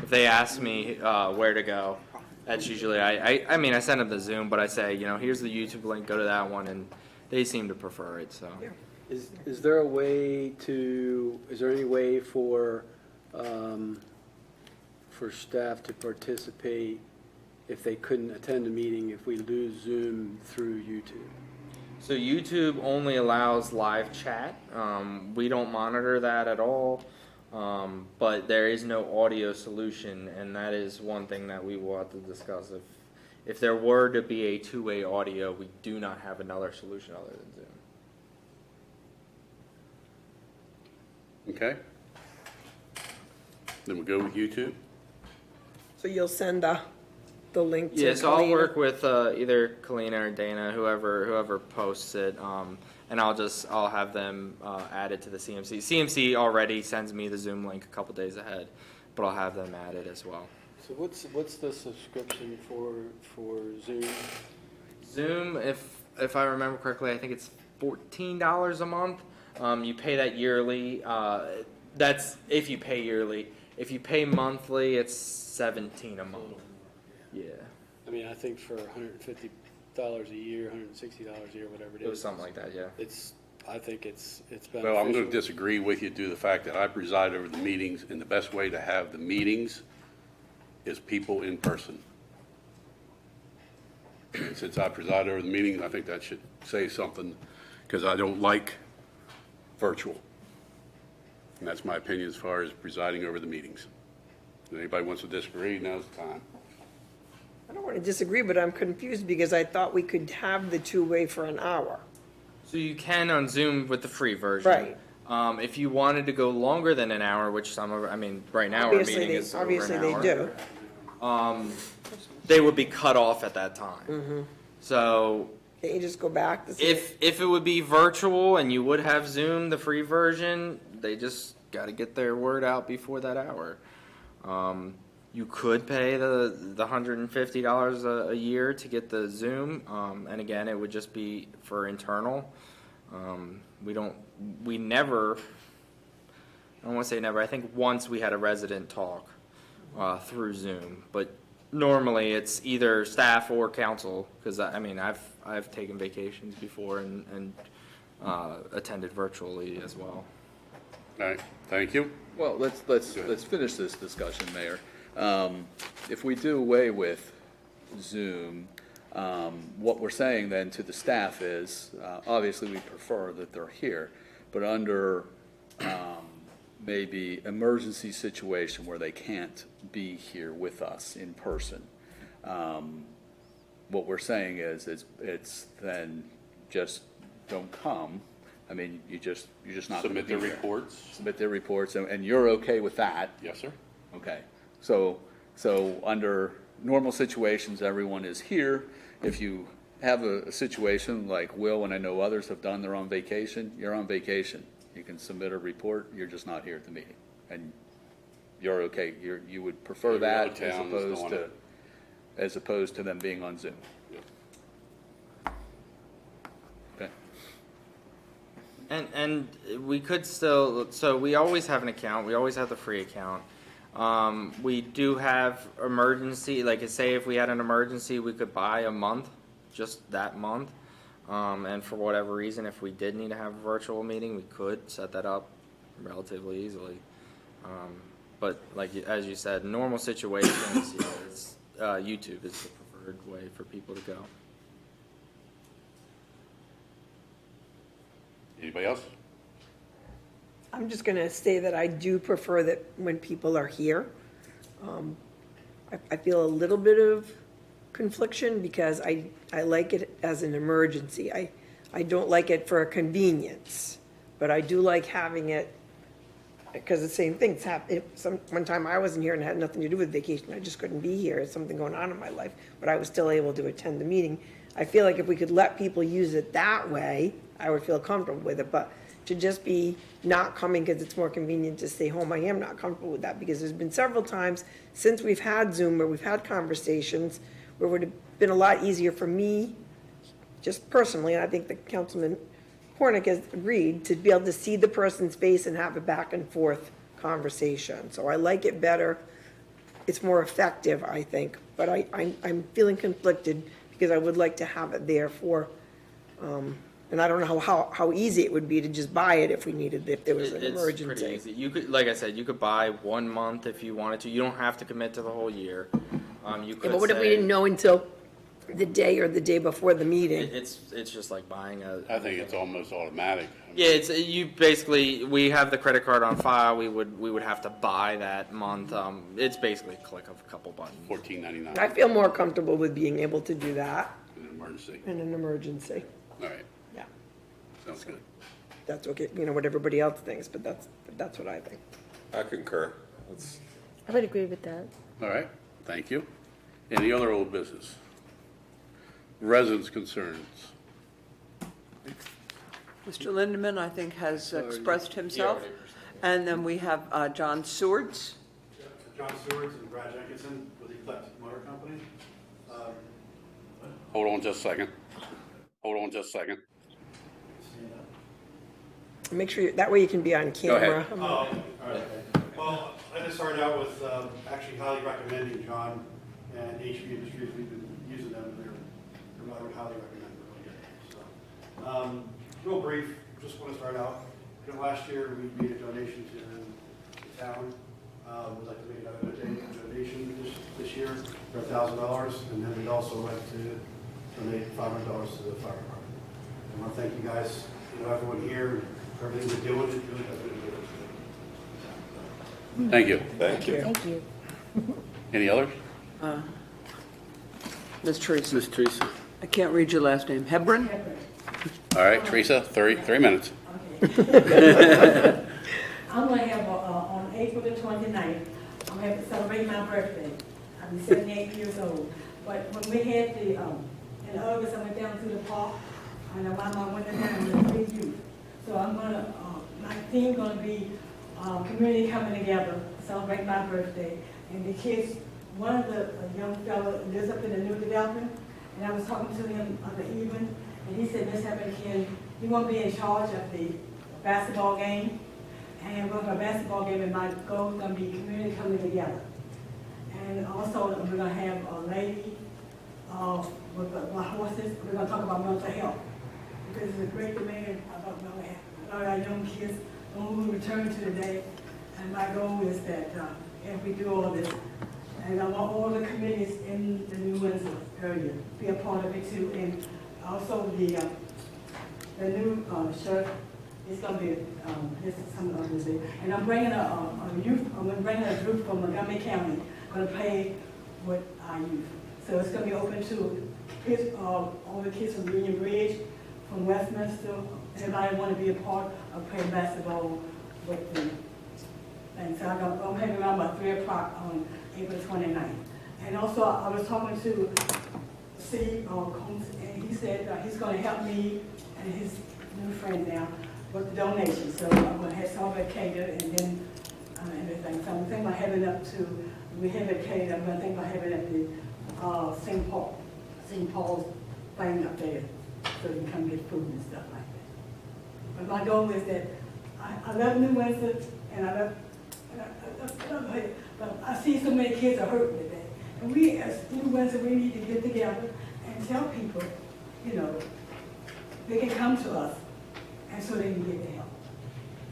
they ask me where to go, that's usually I mean I send them the Zoom, but I say, you know, here's the YouTube link, go to that one, and they seem to prefer it. So Is there any way for staff to participate if they couldn't attend a meeting if we lose Zoom through YouTube? So YouTube only allows live chat. We don't monitor that at all, but there is no audio solution, and that is one thing that we will have to discuss. If there were to be a two-way audio, we do not have another solution other than Zoom. Okay? Then we'll go with YouTube. So you'll send the link to Yeah, so I'll Kalina? work with either Kalina or Dana, whoever posts it, and I'll have them add it to the CMC. CMC already sends me the Zoom link a couple days ahead, but I'll have them add it as well. So what's the subscription for Zoom? Zoom, if I remember correctly, I think it's $14 a month. You pay that yearly. That's if you pay yearly. If you pay monthly, it's $17 a month. Yeah. I mean, I think for $150 a year, $160 a year, whatever it is. It was something like that, yeah. I think it's beneficial. Well, I'm going to disagree with you due to the fact that I preside over the meetings, and the best way to have the meetings is people in person. And since I preside over the meetings, I think that should say something, because I don't like virtual. And that's my opinion as far as presiding over the meetings. If anybody wants to disagree, now's the time. I don't want to disagree, but I'm confused because I thought we could have the two-way for an hour. So you can on Zoom with the free version. Right. If you wanted to go longer than an hour, which right now our meeting is over an hour. Obviously they do. They would be cut off at that time. Mm-hmm. So Can't you just go back to see? if it would be virtual and you would have Zoom, the free version, they just got to get their word out before that hour. You could pay the $150 a year to get the Zoom, and again, it would just be for internal. I don't want to say never. I think once we had a resident talk through Zoom, but normally it's either staff or council, because I mean I've taken vacations before and attended virtually as well. All right, thank you. Well, let's finish this discussion, Mayor. If we do away with Zoom, what we're saying then to the staff is, obviously we prefer that they're here, but under maybe emergency situation where they can't be here with us in person, what we're saying is it's then just don't come. I mean, you're just not going to Submit be their here. reports. Submit their reports, and you're okay with that? Yes, sir. Okay. So under normal situations, everyone is here. If you have a situation like Will, and I know others have done, they're on vacation, you're on vacation. You can submit a report, you're just not here at the meeting. And you're okay, you would prefer You're out that of town, as opposed to them being on Zoom. Okay. And we could still, so we always have an account, we always have the free account. We do have emergency, like say if we had an emergency, we could buy a month, just that month. And for whatever reason, if we did need to have a virtual meeting, we could set that up relatively easily. But like, as you said, normal situations, YouTube is the preferred way for people to go. Anybody else? I'm just going to say that I do prefer that when people are here. I feel a little bit of confliction because I like it as an emergency. I don't like it for a convenience, but I do like having it because the same things happen. One time I wasn't here and it had nothing to do with vacation. I just couldn't be here. It's something going on in my life, but I was still able to attend the meeting. I feel like if we could let people use it that way, I would feel comfortable with it. But should just be not coming because it's more convenient to stay home. I am not comfortable with that because there's been several times since we've had Zoom where we've had conversations where it would have been a lot easier for me, just personally, and I think the Councilman Hornick has agreed, to be able to see the person's face and have a back and forth conversation. So I like it better. It's more effective, I think, but I'm feeling conflicted because I would like to have it there for, and I don't know how easy it would be to just buy it if we needed, if there was an emergency. It's pretty easy. You could, like I said, you could buy 1 month if you wanted to. You don't have to commit to the whole year. You could. Yeah, but what if we didn't know until the day or the day before the meeting? It's just like buying a. I think it's almost automatic. Yeah, it's you basically. We have the credit card on file. We would have to buy that month. It's basically a click of a couple buttons. $14.99. I feel more comfortable with being able to do that In an emergency. in an emergency. All right. Yeah. Sounds good. That's okay, what everybody else thinks, but that's what I think. I concur. I would agree with that. All right, thank you. Any other old business? Residents' concerns? Mr. Lindeman, I think, has expressed himself. And then we have John Swords. John Swords and Brad Jenkinson with the Eclectic Motor Company. Hold on just a second. Hold on just a second. Make sure, that way you can be on camera. Oh, all right. Well, I just started out with actually highly recommending John and HB Industries. We've been using them, and I would highly recommend them. So, real brief, just want to start out. Last year we made a donation to the town. We'd like to make another donation this year for $1,000, and then we'd also like to donate $500 to the fire department. I want to thank you guys, everyone here, for everything you're doing. It really has been good. Thank you. Thank you. Thank you. Any others? Ms. Teresa. Ms. Teresa. I can't read your last name. Hebron? All right, Teresa, 3 minutes. I'm going to have, on April the 29th, I'm going to have to celebrate my birthday. I'll be 78 years old. But when we had the, in August, I went down to the park, and I wound my winter down with big youth. So I'm going to, my theme going to be community coming together, celebrate my birthday. And the kids, one of the young fellow lives up in the new development, and I was talking to him the evening, and he said, Miss Hebron, he won't be in charge of the basketball game. And with our basketball game, and my goal is going to be community coming together. And also, we're going to have a lady with my horses. We're going to talk about mental health. Because there's a great demand about mental health. A lot of our young kids who return to the day. And my goal is that if we do all this, and I want all the committees in the New Windsor area to be a part of it too. And also the new sheriff is going to be, this is some of the, and I'm bringing a group from Montgomery County, going to play with our youth. So it's going to be open to kids, all the kids from Union Bridge, from Westminster. Everybody want to be a part of playing basketball with them. And so I'm having around about 3 o'clock on April 29th. And also, I was talking to Steve Combs, and he said he's going to help me and his new friend now with the donation. So I'm going to have some of it catered and then everything. So I'm thinking about having it up to, we have it catered, I'm going to think about having it at the St. Paul's thing up there, so you can come get food and stuff like that. But my goal is that I love New Windsor, and I love it, but I see so many kids are hurting today. And we, as New Windsor, we need to get together and tell people, they can come to us, and so they can get the help.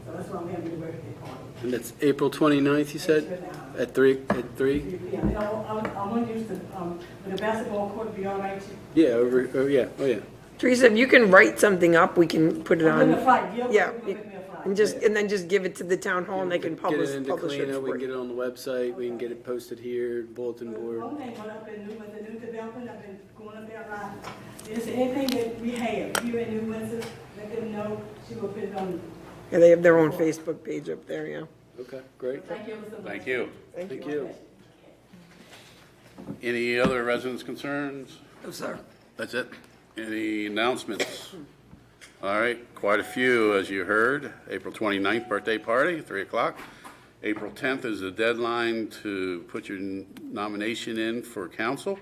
So that's why I'm having the birthday party. And it's April 29th, you said? At 3? At 3? Yeah, and I want to use the basketball court, be all right? Yeah, oh yeah. Teresa, if you can write something up, we can put it on. Yeah. And then just give it to the town hall and they can publish it. We can get it on the website, we can get it posted here, bulletin board. One thing went up in the new development, I've been going up there a lot. Is anything that we have here in New Windsor, let them know, she will put it on. Yeah, they have their own Facebook page up there, yeah. Okay, great. Thank you so much. Thank you. Thank you. Any other residents' concerns? No, sir. That's it. Any announcements? All right, quite a few, as you heard. April 29th, birthday party, 3 o'clock. April 10th is the deadline to put your nomination in for council.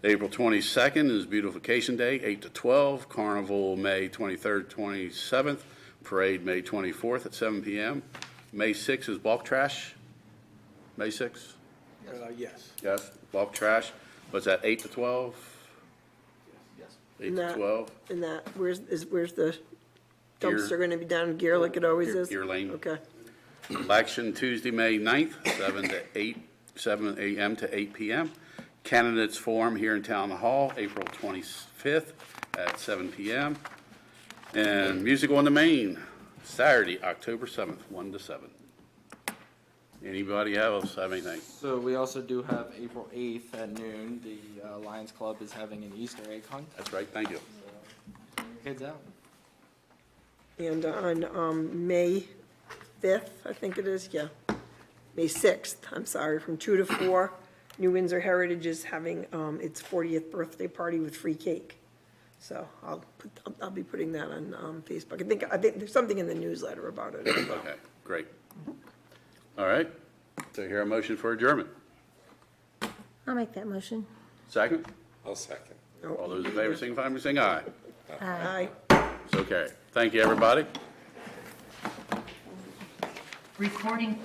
April 22nd is Beautification Day, 8 to 12. Carnival, May 23rd, 27th. Parade, May 24th at 7 p.m. May 6th is bulk trash. May 6th? Yes. Yes, bulk trash. What's that, 8 to 12? Yes. 8 to 12? And that, where's the Gear- dumpster gonna be down in Gear like it always is? Gear Lane. Okay. Election Tuesday, May 9th, 7 a.m. to 8 p.m. Candidates forum here in Town Hall, April 25th at 7 p.m. And Music on the Main, Saturday, October 7th, 1 to 7. Anybody else have anything? So we also do have April 8th at noon. The Lions Club is having an Easter egg hunt. That's right, thank you. Kids out. And on May 5th, I think it is, yeah, May 6th, I'm sorry, from 2 to 4, New Windsor Heritage is having its 40th birthday party with free cake. So I'll be putting that on Facebook. I think there's something in the newsletter about it as well. Okay, great. All right, so hear a motion for adjournment. I'll make that motion. Second? I'll second. All those in favor, signify by saying aye. Aye. So carried. Thank you, everybody. Recording